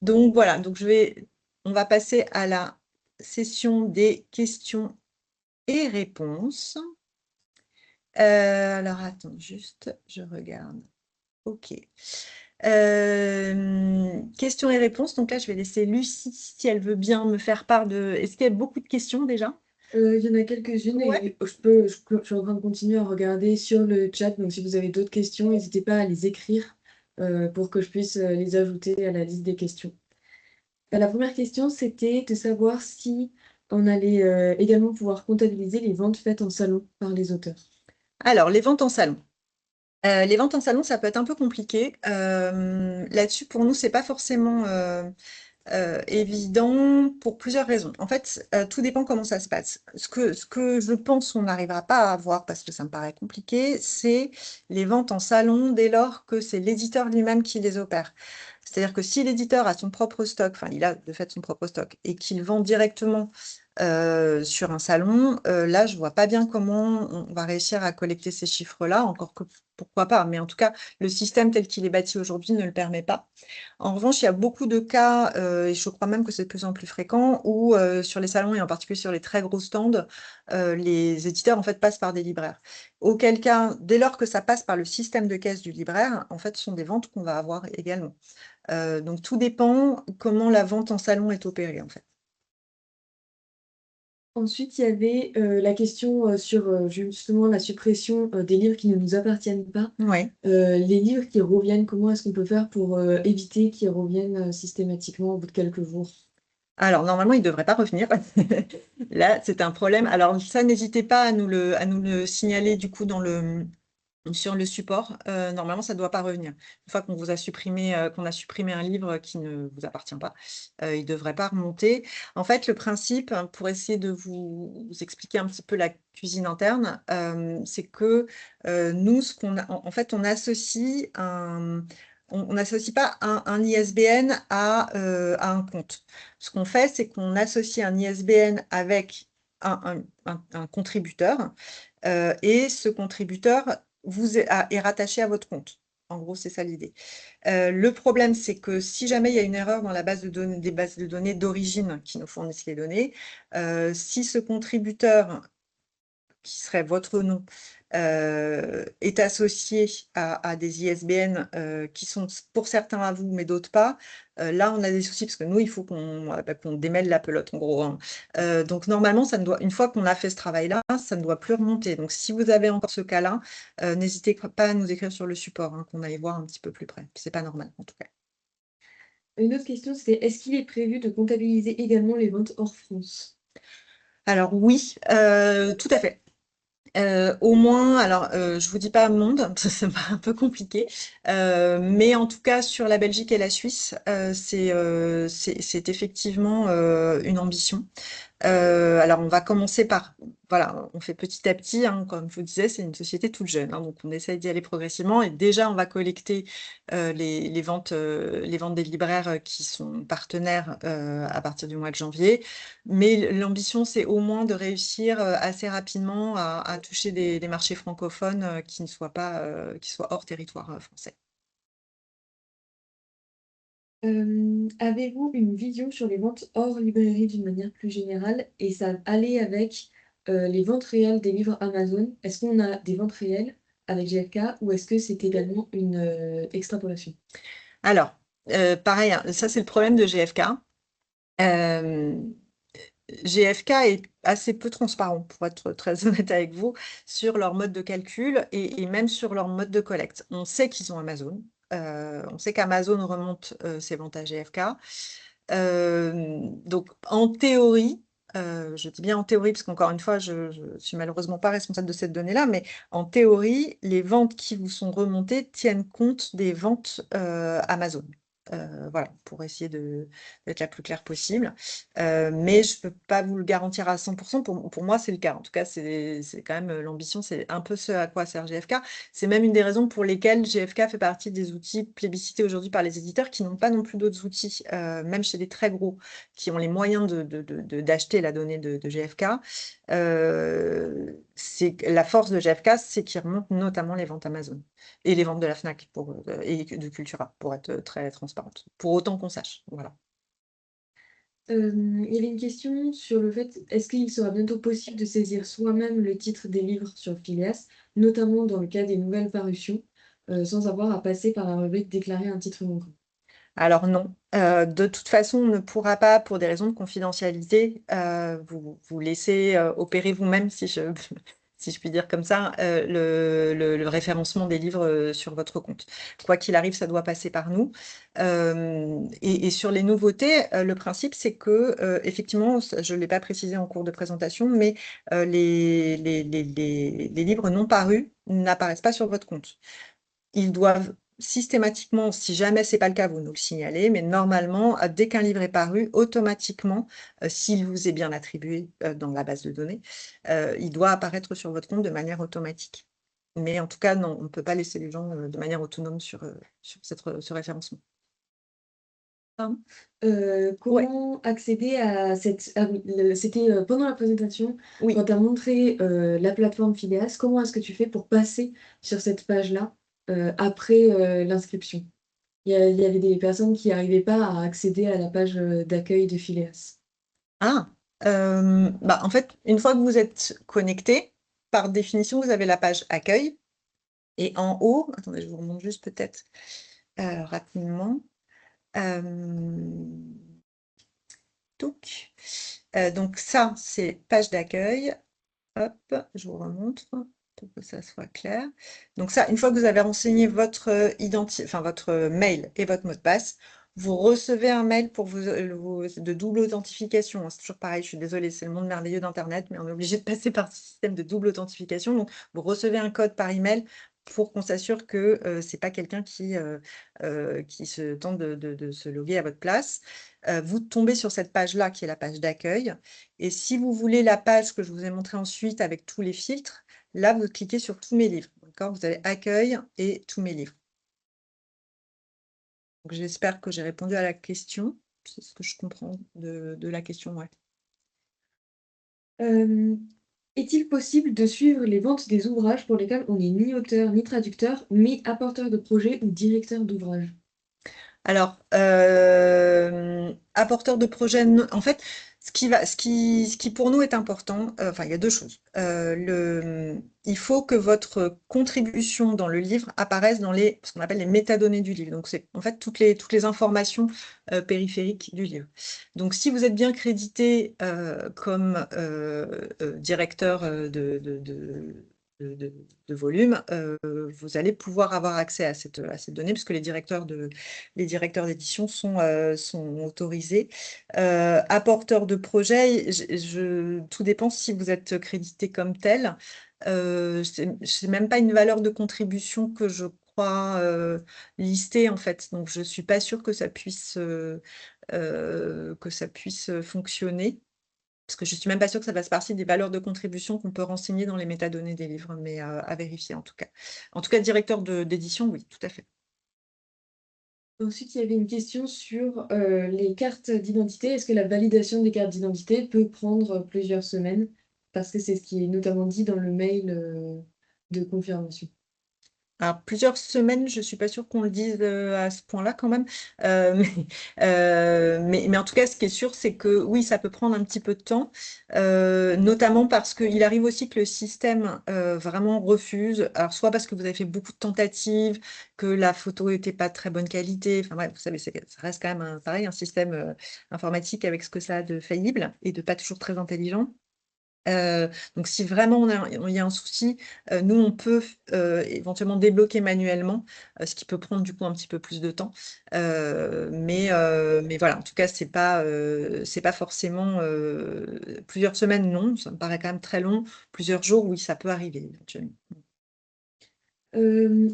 Donc voilà, on va passer à la session des questions et réponses. Alors attends, juste, je regarde. OK. Questions et réponses. Donc là, je vais laisser Lucie, si elle veut bien me faire part de... Est-ce qu'il y a beaucoup de questions déjà? Il y en a quelques-unes Ouais. et je suis en train de continuer à regarder sur le chat. Donc, si vous avez d'autres questions, n'hésitez pas à les écrire pour que je puisse les ajouter à la liste des questions. La première question, c'était de savoir si on allait également pouvoir comptabiliser les ventes faites en salon par les auteurs. Alors, les ventes en salon. Les ventes en salon, ça peut être un peu compliqué. Là-dessus, pour nous, c'est pas forcément évident pour plusieurs raisons. En fait, tout dépend comment ça se passe. Ce que je pense on n'arrivera pas à avoir, parce que ça me paraît compliqué, c'est les ventes en salon dès lors que c'est l'éditeur lui-même qui les opère. C'est-à-dire que si l'éditeur a son propre stock, enfin il a de fait son propre stock, et qu'il vend directement sur un salon, là je vois pas bien comment on va réussir à collecter ces chiffres-là, encore que pourquoi pas, mais en tout cas le système tel qu'il est bâti aujourd'hui ne le permet pas. En revanche, il y a beaucoup de cas, et je crois même que c'est de plus en plus fréquent, où sur les salons et en particulier sur les très gros stands, les éditeurs en fait passent par des libraires. Auquel cas, dès lors que ça passe par le système de caisse du libraire, en fait, ce sont des ventes qu'on va avoir également. Donc tout dépend comment la vente en salon est opérée en fait. Ensuite, il y avait la question sur justement la suppression des livres qui ne nous appartiennent pas. Ouais. Les livres qui reviennent, comment est-ce qu'on peut faire pour éviter qu'ils reviennent systématiquement au bout de quelques jours? Alors, normalement, il ne devrait pas revenir. Là, c'est un problème. Alors, ça, n'hésitez pas à nous le signaler du coup sur le support, normalement, ça ne doit pas revenir. Une fois qu'on vous a supprimé, qu'on a supprimé un livre qui ne vous appartient pas, il ne devrait pas remonter. En fait, le principe, hein, pour essayer de vous expliquer un petit peu la cuisine interne, c'est que nous, en fait, on associe on n'associe pas un ISBN à un compte. Ce qu'on fait, c'est qu'on associe un ISBN avec un contributeur, et ce contributeur est rattaché à votre compte. En gros, c'est ça l'idée. Le problème, c'est que si jamais il y a une erreur dans la base de données, des bases de données d'origine qui nous fournissent les données, si ce contributeur, qui serait votre nom, est associé à des ISBN qui sont pour certains à vous, mais d'autres pas, là, on a des soucis parce que nous, il faut qu'on démêle la pelote, en gros, hein. Donc, normalement, une fois qu'on a fait ce travail-là, ça ne doit plus remonter. Donc, si vous avez encore ce cas-là, n'hésitez pas à nous écrire sur le support, hein, qu'on aille voir un petit peu plus près. C'est pas normal, en tout cas. Une autre question, c'est est-ce qu'il est prévu de comptabiliser également les ventes hors France? Alors oui, tout à fait. Au moins, alors je vous dis pas monde, c'est un peu compliqué, mais en tout cas sur la Belgique et la Suisse, c'est effectivement une ambition. Alors, on va commencer par, voilà, on fait petit à petit, hein, comme je vous disais, c'est une société toute jeune, hein, donc on essaye d'y aller progressivement. Et déjà, on va collecter les ventes des libraires qui sont partenaires à partir du mois de janvier. Mais l'ambition, c'est au moins de réussir assez rapidement à toucher des marchés francophones qui ne soient pas, qui soient hors territoire français. Avez-vous une vision sur les ventes hors librairie d'une manière plus générale et ça allait avec les ventes réelles des livres Amazon? Est-ce qu'on a des ventes réelles avec GFK ou est-ce que c'est également une extrapolation? Alors, pareil, hein, ça c'est le problème de GFK. Euh, GFK est assez peu transparent, pour être très honnête avec vous, sur leur mode de calcul et même sur leur mode de collecte. On sait qu'ils ont Amazon. On sait qu'Amazon remonte ses ventes à GFK. Donc, en théorie, je dis bien en théorie, parce qu'encore une fois, je ne suis malheureusement pas responsable de cette donnée-là, mais en théorie, les ventes qui vous sont remontées tiennent compte des ventes Amazon. Voilà, pour essayer d'être la plus claire possible. Mais je ne peux pas vous le garantir à 100%. Pour moi, c'est le cas. En tout cas, c'est quand même l'ambition, c'est un peu ce à quoi sert GFK. C'est même une des raisons pour lesquelles GFK fait partie des outils plébiscités aujourd'hui par les éditeurs qui n'ont pas non plus d'autres outils, même chez les très gros, qui ont les moyens d'acheter la donnée de GFK. La force de GFK, c'est qu'ils remontent notamment les ventes Amazon et les ventes de la Fnac et de Cultura, pour être très transparente, pour autant qu'on sache. Voilà. Il y avait une question sur le fait, est-ce qu'il sera bientôt possible de saisir soi-même le titre des livres sur Phileas, notamment dans le cas des nouvelles parutions, sans avoir à passer par la rubrique déclarer un titre manquant? Alors non, de toute façon, on ne pourra pas, pour des raisons de confidentialité, vous laisser opérer vous-même, si je, si je puis dire comme ça, le référencement des livres sur votre compte. Quoi qu'il arrive, ça doit passer par nous. Et sur les nouveautés, le principe, c'est que, effectivement, je ne l'ai pas précisé en cours de présentation, mais les livres non parus n'apparaissent pas sur votre compte. Ils doivent systématiquement, si jamais ce n'est pas le cas, vous nous le signalez, mais normalement, dès qu'un livre est paru, automatiquement, s'il vous est bien attribué dans la base de données, il doit apparaître sur votre compte de manière automatique. Mais en tout cas, non, on ne peut pas laisser les gens de manière autonome sur ce référencement. Pardon. Ouais, Comment accéder à cette... Ah oui, c'était pendant la présentation, oui. quand tu as montré la plateforme Phileas, comment est-ce que tu fais pour passer sur cette page-là après l'inscription? Il y avait des personnes qui n'arrivaient pas à accéder à la page d'accueil de Phileas. Ah, bah, en fait, une fois que vous êtes connecté, par définition, vous avez la page accueil. Et en haut, attendez, je vous remonte juste peut-être rapidement. Donc ça, c'est page d'accueil. Hop, je vous remontre pour que ça soit clair. Donc ça, une fois que vous avez renseigné votre votre mail et votre mot de passe, vous recevez un mail pour de double authentification, hein. C'est toujours pareil, je suis désolée, c'est le monde merveilleux d'Internet, mais on est obligé de passer par ce système de double authentification. Donc, vous recevez un code par email pour qu'on s'assure que ce n'est pas quelqu'un qui se tente de se loguer à votre place. Vous tombez sur cette page-là, qui est la page d'accueil. Et si vous voulez la page que je vous ai montrée ensuite avec tous les filtres, là, vous cliquez sur tous mes livres. D'accord? Vous avez accueil et tous mes livres. Donc, j'espère que j'ai répondu à la question. C'est ce que je comprends de la question, ouais. Est-il possible de suivre les ventes des ouvrages pour lesquels on n'est ni auteur ni traducteur, mais apporteur de projet ou directeur d'ouvrage? Alors, apporteur de projet, en fait, ce qui pour nous est important, enfin, il y a deux choses. Il faut que votre contribution dans le livre apparaisse dans ce qu'on appelle les métadonnées du livre. Donc, c'est en fait toutes les informations périphériques du livre. Donc, si vous êtes bien crédité comme directeur de volume, vous allez pouvoir avoir accès à cette donnée, puisque les directeurs d'édition sont autorisés. Apporteurs de projet, tout dépend si vous êtes crédité comme tel. C'est même pas une valeur de contribution que je crois listée, en fait. Donc, je suis pas sûre que ça puisse fonctionner. Parce que je suis même pas sûre que ça fasse partie des valeurs de contribution qu'on peut renseigner dans les métadonnées des livres, mais à vérifier en tout cas. En tout cas, directeur d'édition, oui, tout à fait. Ensuite, il y avait une question sur les cartes d'identité. Est-ce que la validation des cartes d'identité peut prendre plusieurs semaines? Parce que c'est ce qui est notamment dit dans le mail de confirmation. Alors, plusieurs semaines, je ne suis pas sûre qu'on le dise à ce point-là quand même. Mais en tout cas, ce qui est sûr, c'est que oui, ça peut prendre un petit peu de temps, notamment parce qu'il arrive aussi que le système vraiment refuse. Alors, soit parce que vous avez fait beaucoup de tentatives, que la photo n'était pas de très bonne qualité. Enfin bref, vous savez, ça reste quand même pareil, un système informatique avec ce que ça a de faillible et de pas toujours très intelligent. Donc, si vraiment il y a un souci, nous, on peut éventuellement débloquer manuellement, ce qui peut prendre du coup un petit peu plus de temps. Mais voilà, en tout cas, c'est pas forcément plusieurs semaines, non, ça me paraît quand même très long. Plusieurs jours, oui, ça peut arriver éventuellement.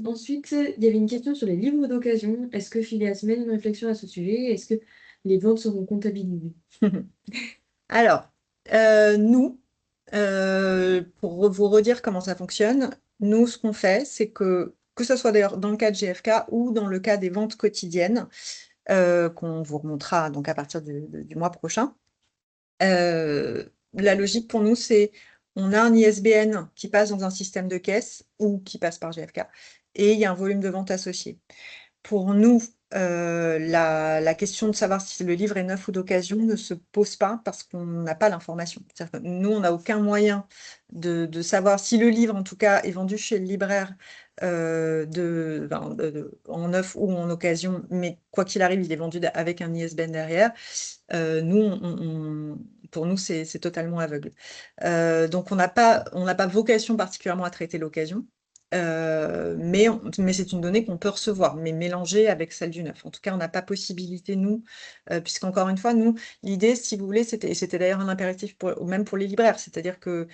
Ensuite, il y avait une question sur les livres d'occasion. Est-ce que Phileas mène une réflexion à ce sujet? Est-ce que les ventes seront comptabilisées? Alors, nous, pour vous redire comment ça fonctionne, nous, ce qu'on fait, c'est que ce soit d'ailleurs dans le cas de GFK ou dans le cas des ventes quotidiennes, qu'on vous remontera donc à partir du mois prochain, la logique pour nous, c'est on a un ISBN qui passe dans un système de caisse ou qui passe par GFK, et il y a un volume de vente associé. Pour nous, la question de savoir si le livre est neuf ou d'occasion ne se pose pas parce qu'on n'a pas l'information. C'est-à-dire que nous, on n'a aucun moyen de savoir si le livre, en tout cas, est vendu chez le libraire en neuf ou en occasion, mais quoi qu'il arrive, il est vendu avec un ISBN derrière. Nous, pour nous, c'est totalement aveugle. Donc, on n'a pas vocation particulièrement à traiter l'occasion. Mais c'est une donnée qu'on peut recevoir, mais mélangée avec celle du neuf. En tout cas, on n'a pas possibilité, nous, puisqu'encore une fois, nous, l'idée, si vous voulez, c'était d'ailleurs un impératif même pour les libraires, c'est-à-dire que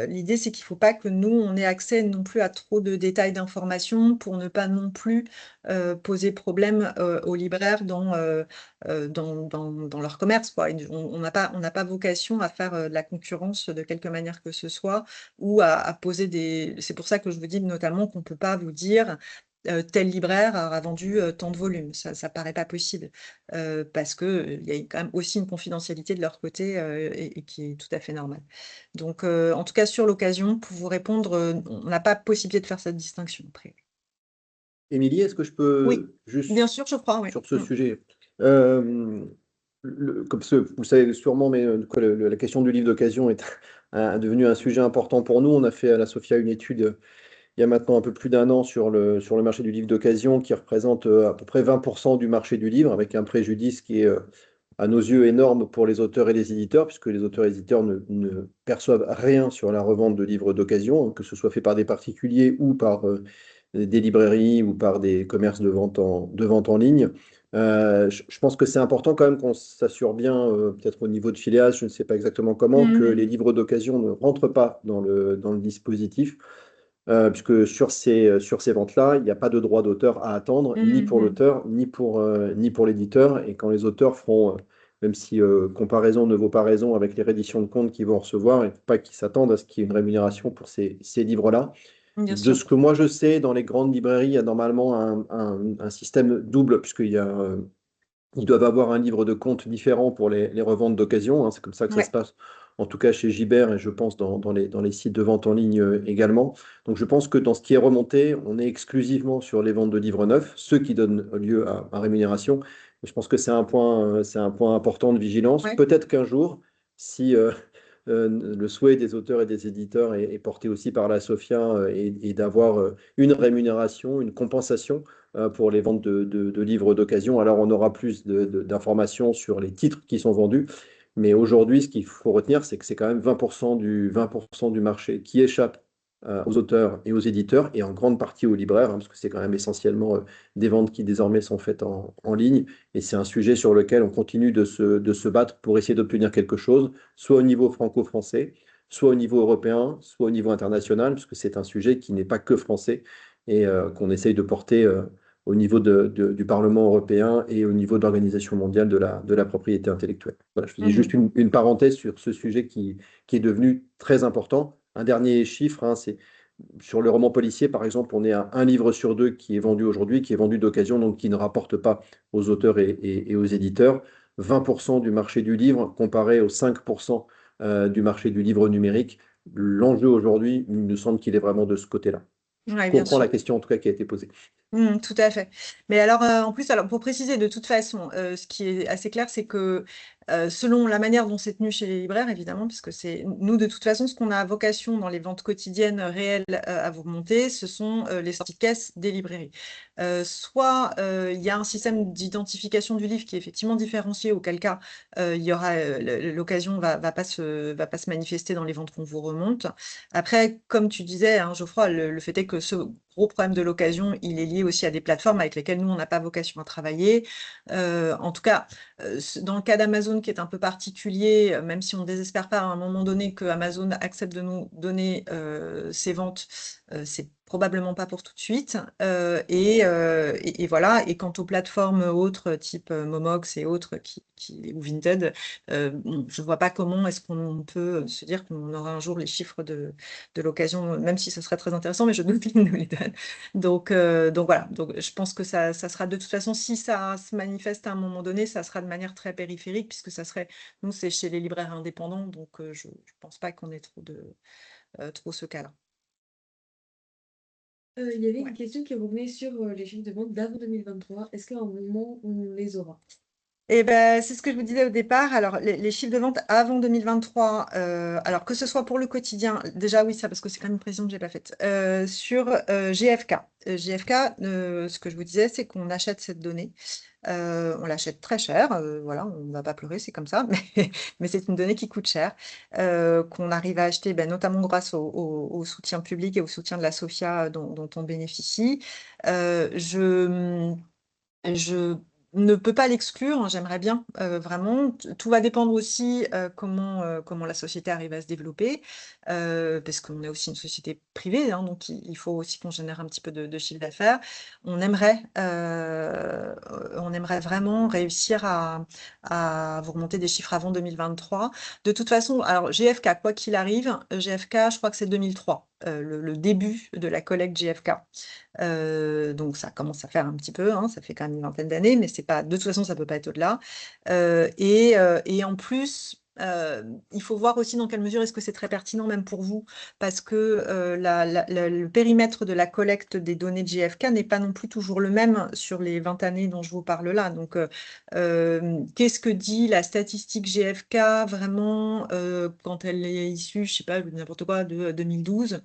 l'idée, c'est qu'il ne faut pas que nous, on ait accès non plus à trop de détails d'informations pour ne pas non plus poser problème aux libraires dans leur commerce, quoi. On n'a pas vocation à faire de la concurrence de quelque manière que ce soit, ou à poser des... C'est pour ça que je vous dis notamment qu'on ne peut pas vous dire tel libraire a vendu tant de volumes. Ça ne paraît pas possible, parce qu'il y a quand même aussi une confidentialité de leur côté et qui est tout à fait normale. Donc, en tout cas, sur l'occasion, pour vous répondre, on n'a pas possibilité de faire cette distinction après. Émilie, est-ce que je Oui, peux juste bien sûr, je crois, oui. sur ce sujet comme vous le savez sûrement, mais la question du livre d'occasion est devenue un sujet important pour nous. On a fait à la Sophia une étude il y a maintenant un peu plus d'un an sur le marché du livre d'occasion qui représente à peu près 20% du marché du livre, avec un préjudice qui est à nos yeux énorme pour les auteurs et les éditeurs, puisque les auteurs et les éditeurs ne perçoivent rien sur la revente de livres d'occasion, que ce soit fait par des particuliers ou par des librairies ou par des commerces de vente en ligne. Je pense que c'est important quand même qu'on s'assure bien, peut-être au niveau de Phileas, je ne sais pas exactement comment, que les livres d'occasion ne rentrent pas dans le dispositif. puisque sur ces ventes-là, il n'y a pas de droit d'auteur à attendre, ni pour Mhm. l'auteur, ni pour l'éditeur. Et quand les auteurs feront, même si comparaison ne vaut pas raison avec les redditions de comptes qu'ils vont recevoir, il ne faut pas qu'ils s'attendent à ce qu'il y ait une rémunération pour ces livres-là. Bien De sûr. ce que moi je sais, dans les grandes librairies, il y a normalement un système double, ils doivent avoir un livre de compte différent pour les reventes d'occasion, hein. C'est comme ça que ça se Ouais. passe, en tout cas chez Gibert et je pense dans les sites de vente en ligne également. Donc je pense que dans ce qui est remonté, on est exclusivement sur les ventes de livres neufs, ceux qui donnent lieu à rémunération. Et je pense que c'est un point important de vigilance. Ouais. Peut-être qu'un jour, si le souhait des auteurs et des éditeurs est porté aussi par la SOFIA et d'avoir une rémunération, une compensation pour les ventes de livres d'occasion. Alors, on aura plus d'informations sur les titres qui sont vendus. Mais aujourd'hui, ce qu'il faut retenir, c'est que c'est quand même 20% 20% du marché qui échappe aux auteurs et aux éditeurs et en grande partie aux libraires, hein, parce que c'est quand même essentiellement des ventes qui désormais sont faites en ligne. Et c'est un sujet sur lequel on continue de se battre pour essayer d'obtenir quelque chose, soit au niveau franco-français, soit au niveau européen, soit au niveau international, parce que c'est un sujet qui n'est pas que français et qu'on essaye de porter au niveau du Parlement européen et au niveau de l'Organisation mondiale de la propriété intellectuelle. Voilà, je faisais juste Mhm. une parenthèse sur ce sujet qui est devenu très important. Un dernier chiffre, hein, c'est sur le roman policier, par exemple, on est à un livre sur deux qui est vendu aujourd'hui, qui est vendu d'occasion, donc qui ne rapporte pas aux auteurs et aux éditeurs. 20% du marché du livre comparé aux 5% du marché du livre numérique. L'enjeu aujourd'hui, il me semble qu'il est vraiment de ce côté-là. Je Ouais, bien comprends sûr. la question en tout cas qui a été posée. Tout à fait. Mais alors, en plus, alors pour préciser, de toute façon, ce qui est assez clair, c'est que selon la manière dont c'est tenu chez les libraires, évidemment, puisque c'est nous, de toute façon, ce qu'on a vocation dans les ventes quotidiennes réelles à vous remonter, ce sont les sorties de caisse des librairies. Soit il y a un système d'identification du livre qui est effectivement différencié, auquel cas il y aura l'occasion va pas se manifester dans les ventes qu'on vous remonte. Après, comme tu disais, hein, Geoffroy, le fait est que ce gros problème de l'occasion, il est lié aussi à des plateformes avec lesquelles nous, on n'a pas vocation à travailler. En tout cas, dans le cas d'Amazon, qui est un peu particulier, même si on ne désespère pas à un moment donné que Amazon accepte de nous donner ses ventes, c'est probablement pas pour tout de suite. Et voilà. Et quant aux plateformes autres, type Momox et autres, ou Vinted, bon, je ne vois pas comment est-ce qu'on peut se dire qu'on aura un jour les chiffres de l'occasion, même si ce serait très intéressant, mais je doute qu'ils nous les donnent. Donc voilà, donc je pense que ça sera de toute façon, si ça se manifeste à un moment donné, ça sera de manière très périphérique, puisque ça serait, nous, c'est chez les libraires indépendants, donc je ne pense pas qu'on ait trop ce cas-là. Il y avait une Ouais. question qui revenait sur les chiffres de vente d'avant 2023. Est-ce qu'à un moment, on les aura? Et ben, c'est ce que je vous disais au départ. Alors, les chiffres de vente avant 2023, alors que ce soit pour le quotidien, déjà oui, ça, parce que c'est quand même une précision que j'ai pas faite, sur GFK. GFK, ce que je vous disais, c'est qu'on achète cette donnée. On l'achète très cher, voilà, on ne va pas pleurer, c'est comme ça, mais c'est une donnée qui coûte cher, qu'on arrive à acheter, ben, notamment grâce au soutien public et au soutien de la SOFIA dont on bénéficie. Je ne peux pas l'exclure, hein, j'aimerais bien vraiment. Tout va dépendre aussi comment la société arrive à se développer, parce qu'on est aussi une société privée, hein, donc il faut aussi qu'on génère un petit peu de chiffre d'affaires. On aimerait, euh, on aimerait vraiment réussir à vous remonter des chiffres avant 2023. De toute façon, alors GFK, quoi qu'il arrive, GFK, je crois que c'est 2003, le début de la collecte GFK. Donc ça commence à faire un petit peu, hein, ça fait quand même une vingtaine d'années, mais c'est pas, de toute façon, ça peut pas être au-delà. Et en plus, il faut voir aussi dans quelle mesure est-ce que c'est très pertinent même pour vous, parce que le périmètre de la collecte des données de GFK n'est pas non plus toujours le même sur les 20 années dont je vous parle là. Donc, qu'est-ce que dit la statistique GFK vraiment quand elle est issue, je sais pas, je dis n'importe quoi, de 2012?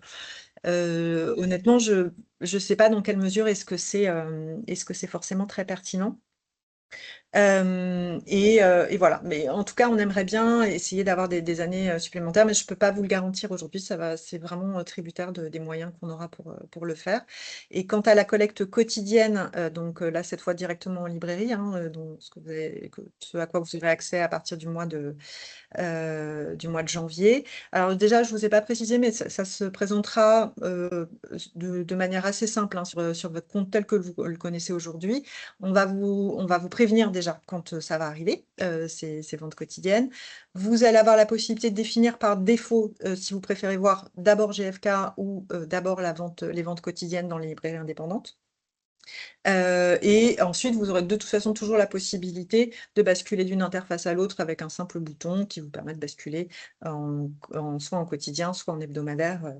Honnêtement, je sais pas dans quelle mesure est-ce que c'est forcément très pertinent. Et voilà. Mais en tout cas, on aimerait bien essayer d'avoir des années supplémentaires, mais je ne peux pas vous le garantir aujourd'hui. C'est vraiment tributaire des moyens qu'on aura pour le faire. Et quant à la collecte quotidienne, donc là, cette fois directement en librairie, hein, donc ce à quoi vous aurez accès à partir du mois de janvier. Alors déjà, je ne vous ai pas précisé, mais ça se présentera de manière assez simple hein, sur votre compte tel que vous le connaissez aujourd'hui. On va vous prévenir déjà quand ça va arriver, ces ventes quotidiennes. Vous allez avoir la possibilité de définir par défaut si vous préférez voir d'abord GFK ou d'abord les ventes quotidiennes dans les librairies indépendantes. Et ensuite, vous aurez de toute façon toujours la possibilité de basculer d'une interface à l'autre avec un simple bouton qui vous permet de basculer soit en quotidien, soit en hebdomadaire.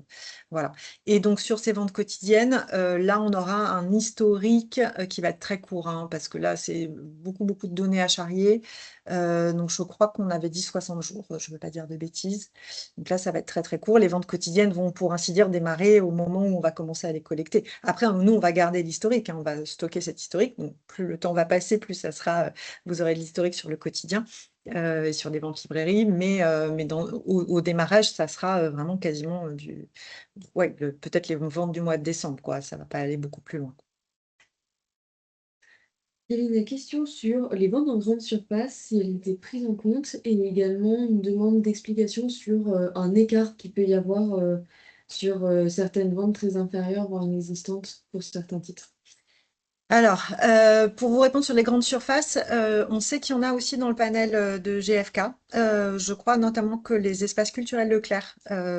Voilà. Et donc, sur ces ventes quotidiennes, là, on aura un historique qui va être très court, hein, parce que là, c'est beaucoup, beaucoup de données à charrier. Donc, je crois qu'on avait dit 60 jours, je ne veux pas dire de bêtises. Donc là, ça va être très, très court. Les ventes quotidiennes vont, pour ainsi dire, démarrer au moment où on va commencer à les collecter. Après, nous, on va garder l'historique, hein, on va stocker cet historique. Donc, plus le temps va passer, plus ça sera, vous aurez de l'historique sur le quotidien et sur les ventes librairies. Mais au démarrage, ça sera vraiment quasiment peut-être les ventes du mois de décembre, quoi. Ça ne va pas aller beaucoup plus loin. Il y avait une question sur les ventes en grande surface, si elles étaient prises en compte, et également une demande d'explication sur un écart qu'il peut y avoir sur certaines ventes très inférieures, voire inexistantes pour certains titres. Alors, pour vous répondre sur les grandes surfaces, on sait qu'il y en a aussi dans le panel de GFK. Je crois notamment que les espaces culturels Leclerc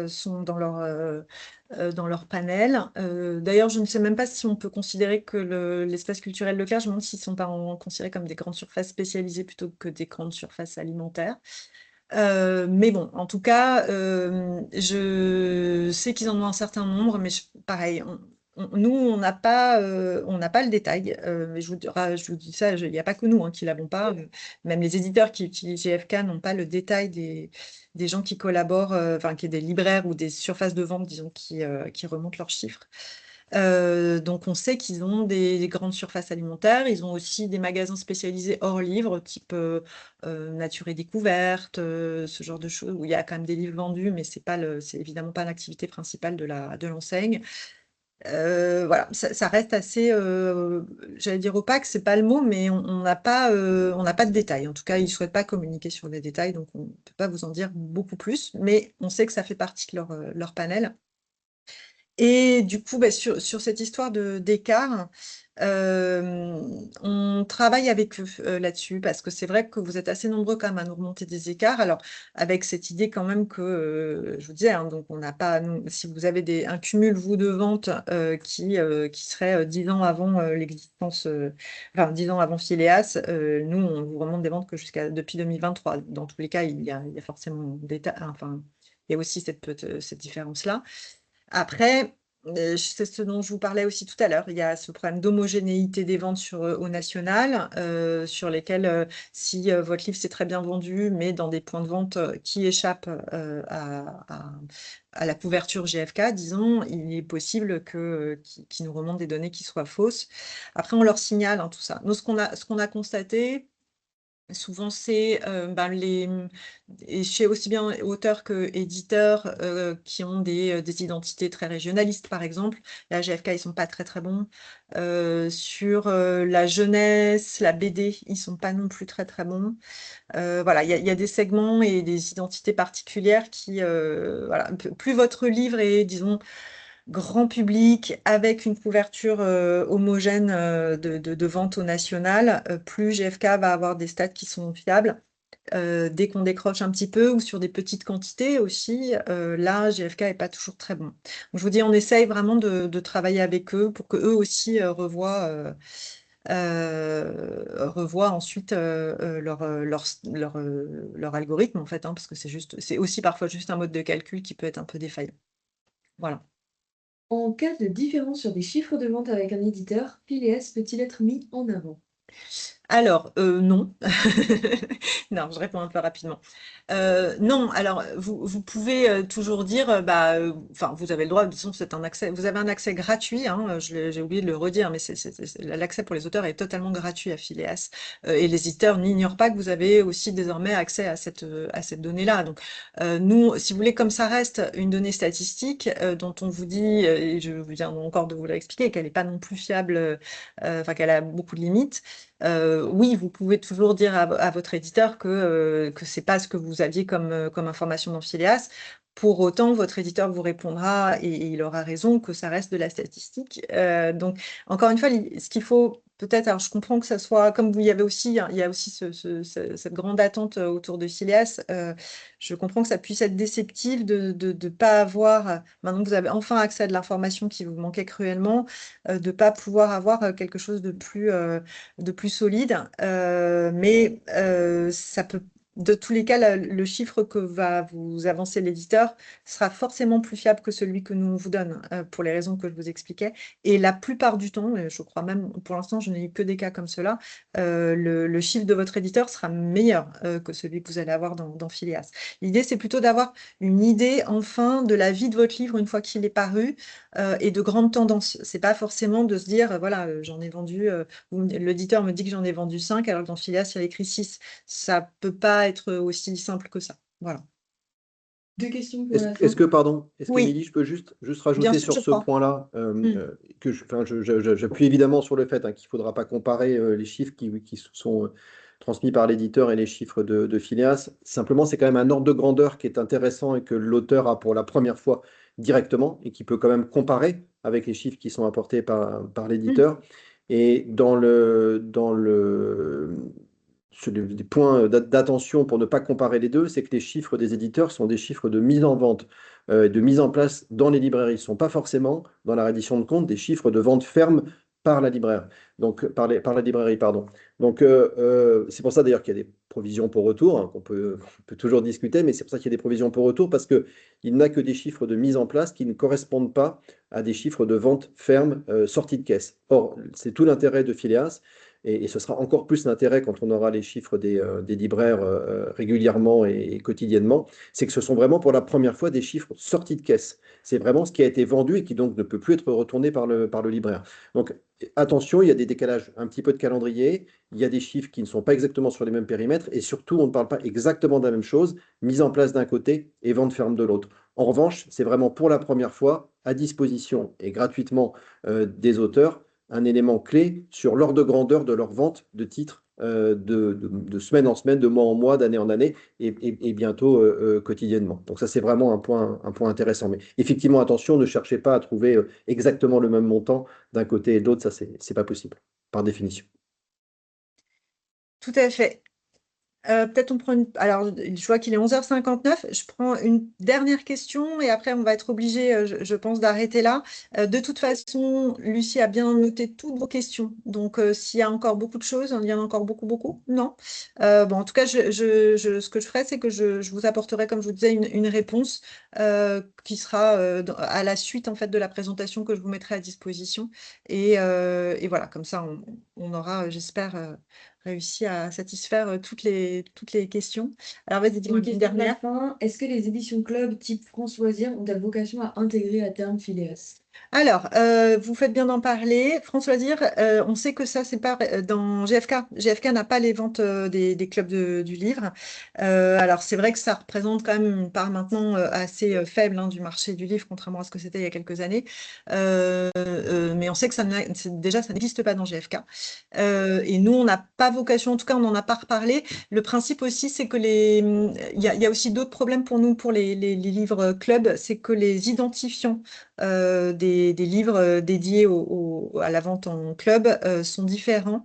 sont dans leur panel. D'ailleurs, je ne sais même pas si on peut considérer que l'espace culturel Leclerc, je me demande s'ils ne sont pas considérés comme des grandes surfaces spécialisées plutôt que des grandes surfaces alimentaires. Mais bon, en tout cas, je sais qu'ils en ont un certain nombre, mais pareil, nous, on n'a pas le détail. Mais je vous dis ça, il n'y a pas que nous hein, qui l'avons pas. Même les éditeurs qui utilisent GFK n'ont pas le détail des gens qui collaborent, enfin, qui est des libraires ou des surfaces de vente, disons, qui remontent leurs chiffres. Donc, on sait qu'ils ont des grandes surfaces alimentaires. Ils ont aussi des magasins spécialisés hors livres, type Nature et Découverte, ce genre de choses, où il y a quand même des livres vendus, mais c'est évidemment pas l'activité principale de l'enseigne. Voilà, ça reste assez, j'allais dire opaque, c'est pas le mot, mais on n'a pas de détails. En tout cas, ils ne souhaitent pas communiquer sur les détails, donc on ne peut pas vous en dire beaucoup plus, mais on sait que ça fait partie de leur panel. Et du coup, sur cette histoire d'écart, on travaille avec eux là-dessus parce que c'est vrai que vous êtes assez nombreux quand même à nous remonter des écarts. Alors, avec cette idée quand même que, je vous disais, hein, donc on n'a pas, si vous avez un cumul, vous, de ventes qui serait 10 ans avant l'existence, enfin 10 ans avant Phileas, nous, on vous remonte des ventes que depuis 2023. Dans tous les cas, il y a forcément enfin, il y a aussi cette différence-là. Après, c'est ce dont je vous parlais aussi tout à l'heure. Il y a ce problème d'homogénéité des ventes au national, sur lesquels, si votre livre s'est très bien vendu, mais dans des points de vente qui échappent à la couverture GFK, disons, il est possible qu'ils nous remontent des données qui soient fausses. Après, on leur signale hein, tout ça. Nous, ce qu'on a constaté, souvent, c'est et chez aussi bien auteurs que éditeurs qui ont des identités très régionalistes, par exemple. La GFK, ils sont pas très très bons. Sur la jeunesse, la BD, ils sont pas non plus très très bons. Voilà, il y a des segments et des identités particulières qui, voilà, plus votre livre est, disons, grand public avec une couverture homogène de vente au national, plus GFK va avoir des stats qui sont fiables. Dès qu'on décroche un petit peu ou sur des petites quantités aussi, là, GFK n'est pas toujours très bon. Donc, je vous dis, on essaye vraiment de travailler avec eux pour qu'eux aussi revoient ensuite leur algorithme, en fait, hein, parce que c'est aussi parfois juste un mode de calcul qui peut être un peu défaillant. Voilà. En cas de différence sur des chiffres de vente avec un éditeur, Phileas peut-il être mis en avant? Alors, non. Non, je réponds un peu rapidement. Non, alors vous pouvez toujours dire, enfin, vous avez le droit, de toute façon, c'est un accès, vous avez un accès gratuit, hein, j'ai oublié de le redire, mais l'accès pour les auteurs est totalement gratuit à Phileas. Et les éditeurs n'ignorent pas que vous avez aussi désormais accès à cette donnée-là. Donc, nous, si vous voulez, comme ça reste une donnée statistique dont on vous dit, et je viens encore de vous l'expliquer, qu'elle n'est pas non plus fiable, enfin qu'elle a beaucoup de limites. Oui, vous pouvez toujours dire à votre éditeur que c'est pas ce que vous aviez comme information dans Phileas. Pour autant, votre éditeur vous répondra et il aura raison que ça reste de la statistique. Donc, encore une fois, ce qu'il faut peut-être, alors je comprends que ça soit, comme vous y avez aussi, il y a aussi cette grande attente autour de Phileas. Je comprends que ça puisse être déceptif de pas avoir, maintenant que vous avez enfin accès à de l'information qui vous manquait cruellement, de pas pouvoir avoir quelque chose de plus solide, mais ça peut, de tous les cas, le chiffre que va vous avancer l'éditeur sera forcément plus fiable que celui que nous on vous donne, pour les raisons que je vous expliquais. Et la plupart du temps, et je crois même, pour l'instant, je n'ai eu que des cas comme cela, le chiffre de votre éditeur sera meilleur que celui que vous allez avoir dans Phileas. L'idée, c'est plutôt d'avoir une idée, enfin, de la vie de votre livre une fois qu'il est paru, et de grandes tendances. C'est pas forcément de se dire, voilà, j'en ai vendu, l'éditeur me dit que j'en ai vendu 5, alors que dans Phileas, il y a écrit 6. Ça peut pas être aussi simple que ça. Voilà. Deux questions pour Est-ce la est-ce fin. que, pardon, est-ce Oui, qu'Émilie, je peux juste bien rajouter sûr, je sur ce crois. point-là, Mm. enfin, j'appuie évidemment sur le fait qu'il ne faudra pas comparer les chiffres qui sont transmis par l'éditeur et les chiffres de Phileas. Simplement, c'est quand même un ordre de grandeur qui est intéressant et que l'auteur a pour la première fois directement et qui peut quand même comparer avec les chiffres qui sont apportés par Mm. l'éditeur. Et sur des points d'attention pour ne pas comparer les deux, c'est que les chiffres des éditeurs sont des chiffres de mise en vente, de mise en place dans les librairies. Ils ne sont pas forcément, dans la reddition de compte, des chiffres de vente ferme par la libraire. Donc, par la librairie, pardon. Donc, c'est pour ça d'ailleurs qu'il y a des provisions pour retour, qu'on peut toujours discuter, mais c'est pour ça qu'il y a des provisions pour retour, parce qu'il n'a que des chiffres de mise en place qui ne correspondent pas à des chiffres de vente ferme sortis de caisse. Or, c'est tout l'intérêt de Phileas, et ce sera encore plus l'intérêt quand on aura les chiffres des libraires régulièrement et quotidiennement, c'est que ce sont vraiment pour la première fois des chiffres sortis de caisse. C'est vraiment ce qui a été vendu et qui donc ne peut plus être retourné par le libraire. Donc attention, il y a des décalages, un petit peu de calendrier, il y a des chiffres qui ne sont pas exactement sur les mêmes périmètres et surtout on ne parle pas exactement de la même chose, mise en place d'un côté et vente ferme de l'autre. En revanche, c'est vraiment pour la première fois à disposition et gratuitement des auteurs un élément clé sur l'ordre de grandeur de leur vente de titres de semaine en semaine, de mois en mois, d'année en année et bientôt quotidiennement. Donc ça, c'est vraiment un point intéressant. Mais effectivement, attention, ne cherchez pas à trouver exactement le même montant d'un côté et de l'autre, ça, c'est pas possible, par définition. Tout à fait. Peut-être on prend une. Alors, je vois qu'il est 11h59. Je prends une dernière question et après, on va être obligé, je pense, d'arrêter là. De toute façon, Lucie a bien noté toutes vos questions. Donc, s'il y a encore beaucoup de choses, il y en a encore beaucoup, beaucoup? Non? Bon, en tout cas, ce que je ferai, c'est que je vous apporterai, comme je vous disais, une réponse qui sera à la suite, en fait, de la présentation que je vous mettrai à disposition. Et voilà, comme ça, on aura, j'espère, réussi à satisfaire toutes les questions. Alors, vas-y, dis-moi Une une question de la dernière. fin. Est-ce que les éditions club type France Loisirs ont la vocation à intégrer à terme Phileas? Alors, vous faites bien d'en parler. France Loisirs, on sait que ça, c'est pas dans GFK. GFK n'a pas les ventes des clubs du livre. Alors, c'est vrai que ça représente quand même une part maintenant assez faible hein, du marché du livre, contrairement à ce que c'était il y a quelques années. Mais on sait que déjà, ça n'existe pas dans GFK. Et nous, on n'a pas vocation, en tout cas, on n'en a pas reparlé. Le principe aussi, c'est que il y a aussi d'autres problèmes pour nous, pour les livres clubs, c'est que les identifiants des livres dédiés à la vente en club sont différents.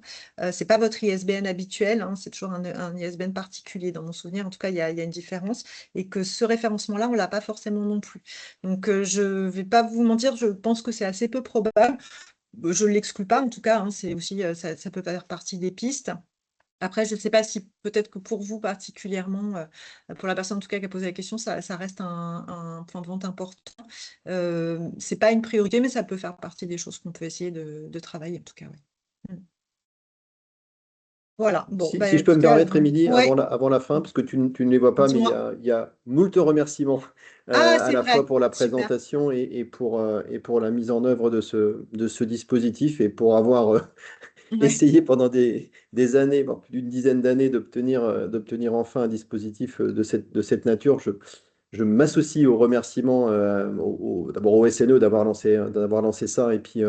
C'est pas votre ISBN habituel, hein, c'est toujours un ISBN particulier dans mon souvenir. En tout cas, il y a une différence et que ce référencement-là, on l'a pas forcément non plus. Donc, je vais pas vous mentir, je pense que c'est assez peu probable. Je ne l'exclus pas, en tout cas, hein, c'est aussi, ça peut faire partie des pistes. Après, je ne sais pas si peut-être que pour vous particulièrement, pour la personne en tout cas qui a posé la question, ça reste un point de vente important. C'est pas une priorité, mais ça peut faire partie des choses qu'on peut essayer de travailler en tout cas. Ouais. Mm. Voilà, bon, Si, bah, si je peux me écoutez, permettre, Émilie, ouais, avant la fin, parce que tu ne les vois pas, mais dis-moi. il y a moult remerciements Ah, à c'est la fois vrai, pour la super. présentation et pour la mise en œuvre de ce dispositif et pour avoir Ouais. essayé pendant des années, voire plus d'une dizaine d'années, d'obtenir enfin un dispositif de cette nature. Je m'associe aux remerciements d'abord au SNE d'avoir lancé ça et puis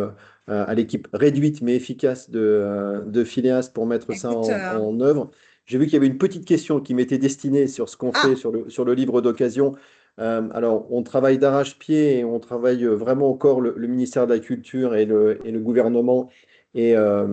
à l'équipe réduite mais efficace de Phileas pour mettre ça Écoute, en œuvre. J'ai vu qu'il y avait une petite question qui m'était destinée sur ce qu'on fait ah, sur le livre d'occasion. Alors, on travaille d'arrache-pied et on travaille vraiment encore le ministère de la Culture et le gouvernement et, euh,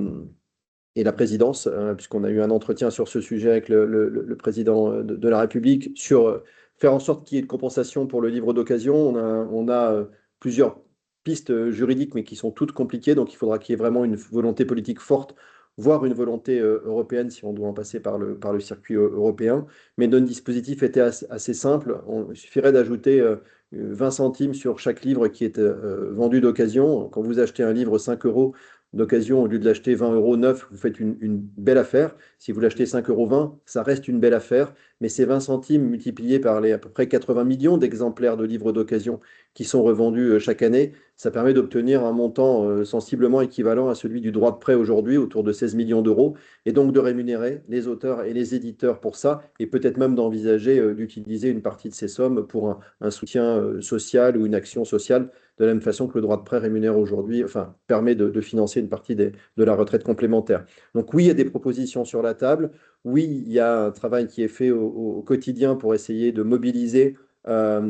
et la présidence, puisqu'on a eu un entretien sur ce sujet avec le président de la République, sur faire en sorte qu'il y ait une compensation pour le livre d'occasion. On a plusieurs pistes juridiques, mais qui sont toutes compliquées, donc il faudra qu'il y ait vraiment une volonté politique forte, voire une volonté européenne si on doit en passer par le circuit européen. Mais notre dispositif était assez simple. Il suffirait d'ajouter 20 centimes sur chaque livre qui est vendu d'occasion. Quand vous achetez un livre 5 euros, d'occasion, au lieu de l'acheter 20 euros neuf, vous faites une belle affaire. Si vous l'achetez 5,20 euros, ça reste une belle affaire. Mais ces 20 centimes multipliés par les à peu près 80 millions d'exemplaires de livres d'occasion qui sont revendus chaque année, ça permet d'obtenir un montant sensiblement équivalent à celui du droit de prêt aujourd'hui, autour de 16 millions d'euros, et donc de rémunérer les auteurs et les éditeurs pour ça, et peut-être même d'envisager d'utiliser une partie de ces sommes pour un soutien social ou une action sociale de la même façon que le droit de prêt rémunère aujourd'hui, enfin, permet de financer une partie de la retraite complémentaire. Donc oui, il y a des propositions sur la table. Oui, il y a un travail qui est fait au quotidien pour essayer de mobiliser la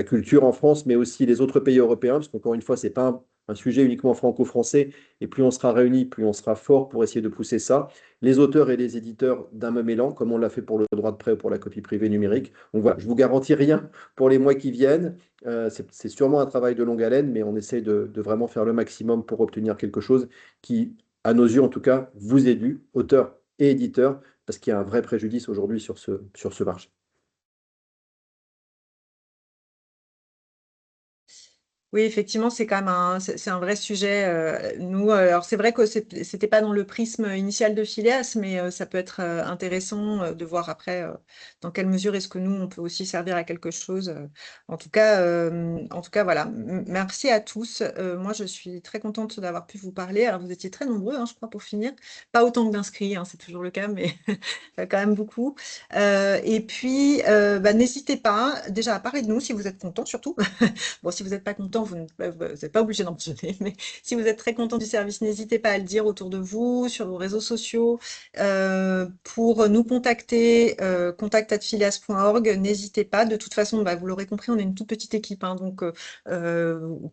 culture en France, mais aussi les autres pays européens, parce qu'encore une fois, ce n'est pas un sujet uniquement franco-français, et plus on sera réunis, plus on sera fort pour essayer de pousser ça. Les auteurs et les éditeurs d'un même élan, comme on l'a fait pour le droit de prêt ou pour la copie privée numérique. Donc voilà, je ne vous garantis rien pour les mois qui viennent. C'est sûrement un travail de longue haleine, mais on essaie de vraiment faire le maximum pour obtenir quelque chose qui, à nos yeux en tout cas, vous est dû, auteurs et éditeurs, parce qu'il y a un vrai préjudice aujourd'hui sur ce marché. oui, effectivement, c'est quand même c'est un vrai sujet. Nous, alors c'est vrai que c'était pas dans le prisme initial de Phileas, mais ça peut être intéressant de voir après dans quelle mesure est-ce que nous on peut aussi servir à quelque chose. En tout cas, voilà. Merci à tous. Moi, je suis très contente d'avoir pu vous parler. Alors, vous étiez très nombreux, hein, je crois, pour finir. Pas autant que d'inscrits, hein, c'est toujours le cas, mais quand même beaucoup. Et puis, bah, n'hésitez pas déjà à parler de nous si vous êtes contents, surtout. Bon, si vous n'êtes pas content, vous n'êtes pas obligé d'en mentionner, mais si vous êtes très content du service, n'hésitez pas à le dire autour de vous, sur vos réseaux sociaux. Pour nous contacter, contact@phileas.org, n'hésitez pas. De toute façon, bah, vous l'aurez compris, on est une toute petite équipe, hein, donc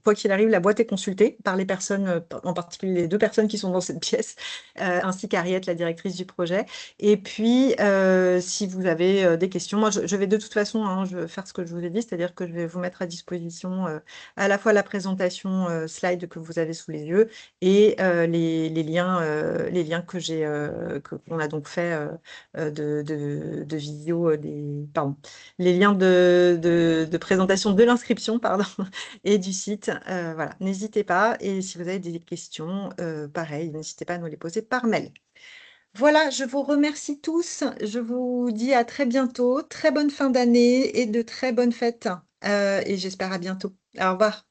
quoi qu'il arrive, la boîte est consultée par les personnes, en particulier les deux personnes qui sont dans cette pièce, ainsi qu'Ariette, la directrice du projet. Et puis, si vous avez des questions, moi, je vais de toute façon, hein, je vais faire ce que je vous ai dit, c'est-à-dire que je vais vous mettre à disposition à la fois la présentation slide que vous avez sous les yeux et les liens qu'on a donc fait de vidéo, pardon, les liens de présentation de l'inscription, pardon, et du site. Voilà, n'hésitez pas. Et si vous avez des questions, pareil, n'hésitez pas à nous les poser par mail. Voilà, je vous remercie tous. Je vous dis à très bientôt. Très bonne fin d'année et de très bonnes fêtes. Et j'espère à bientôt. Au revoir.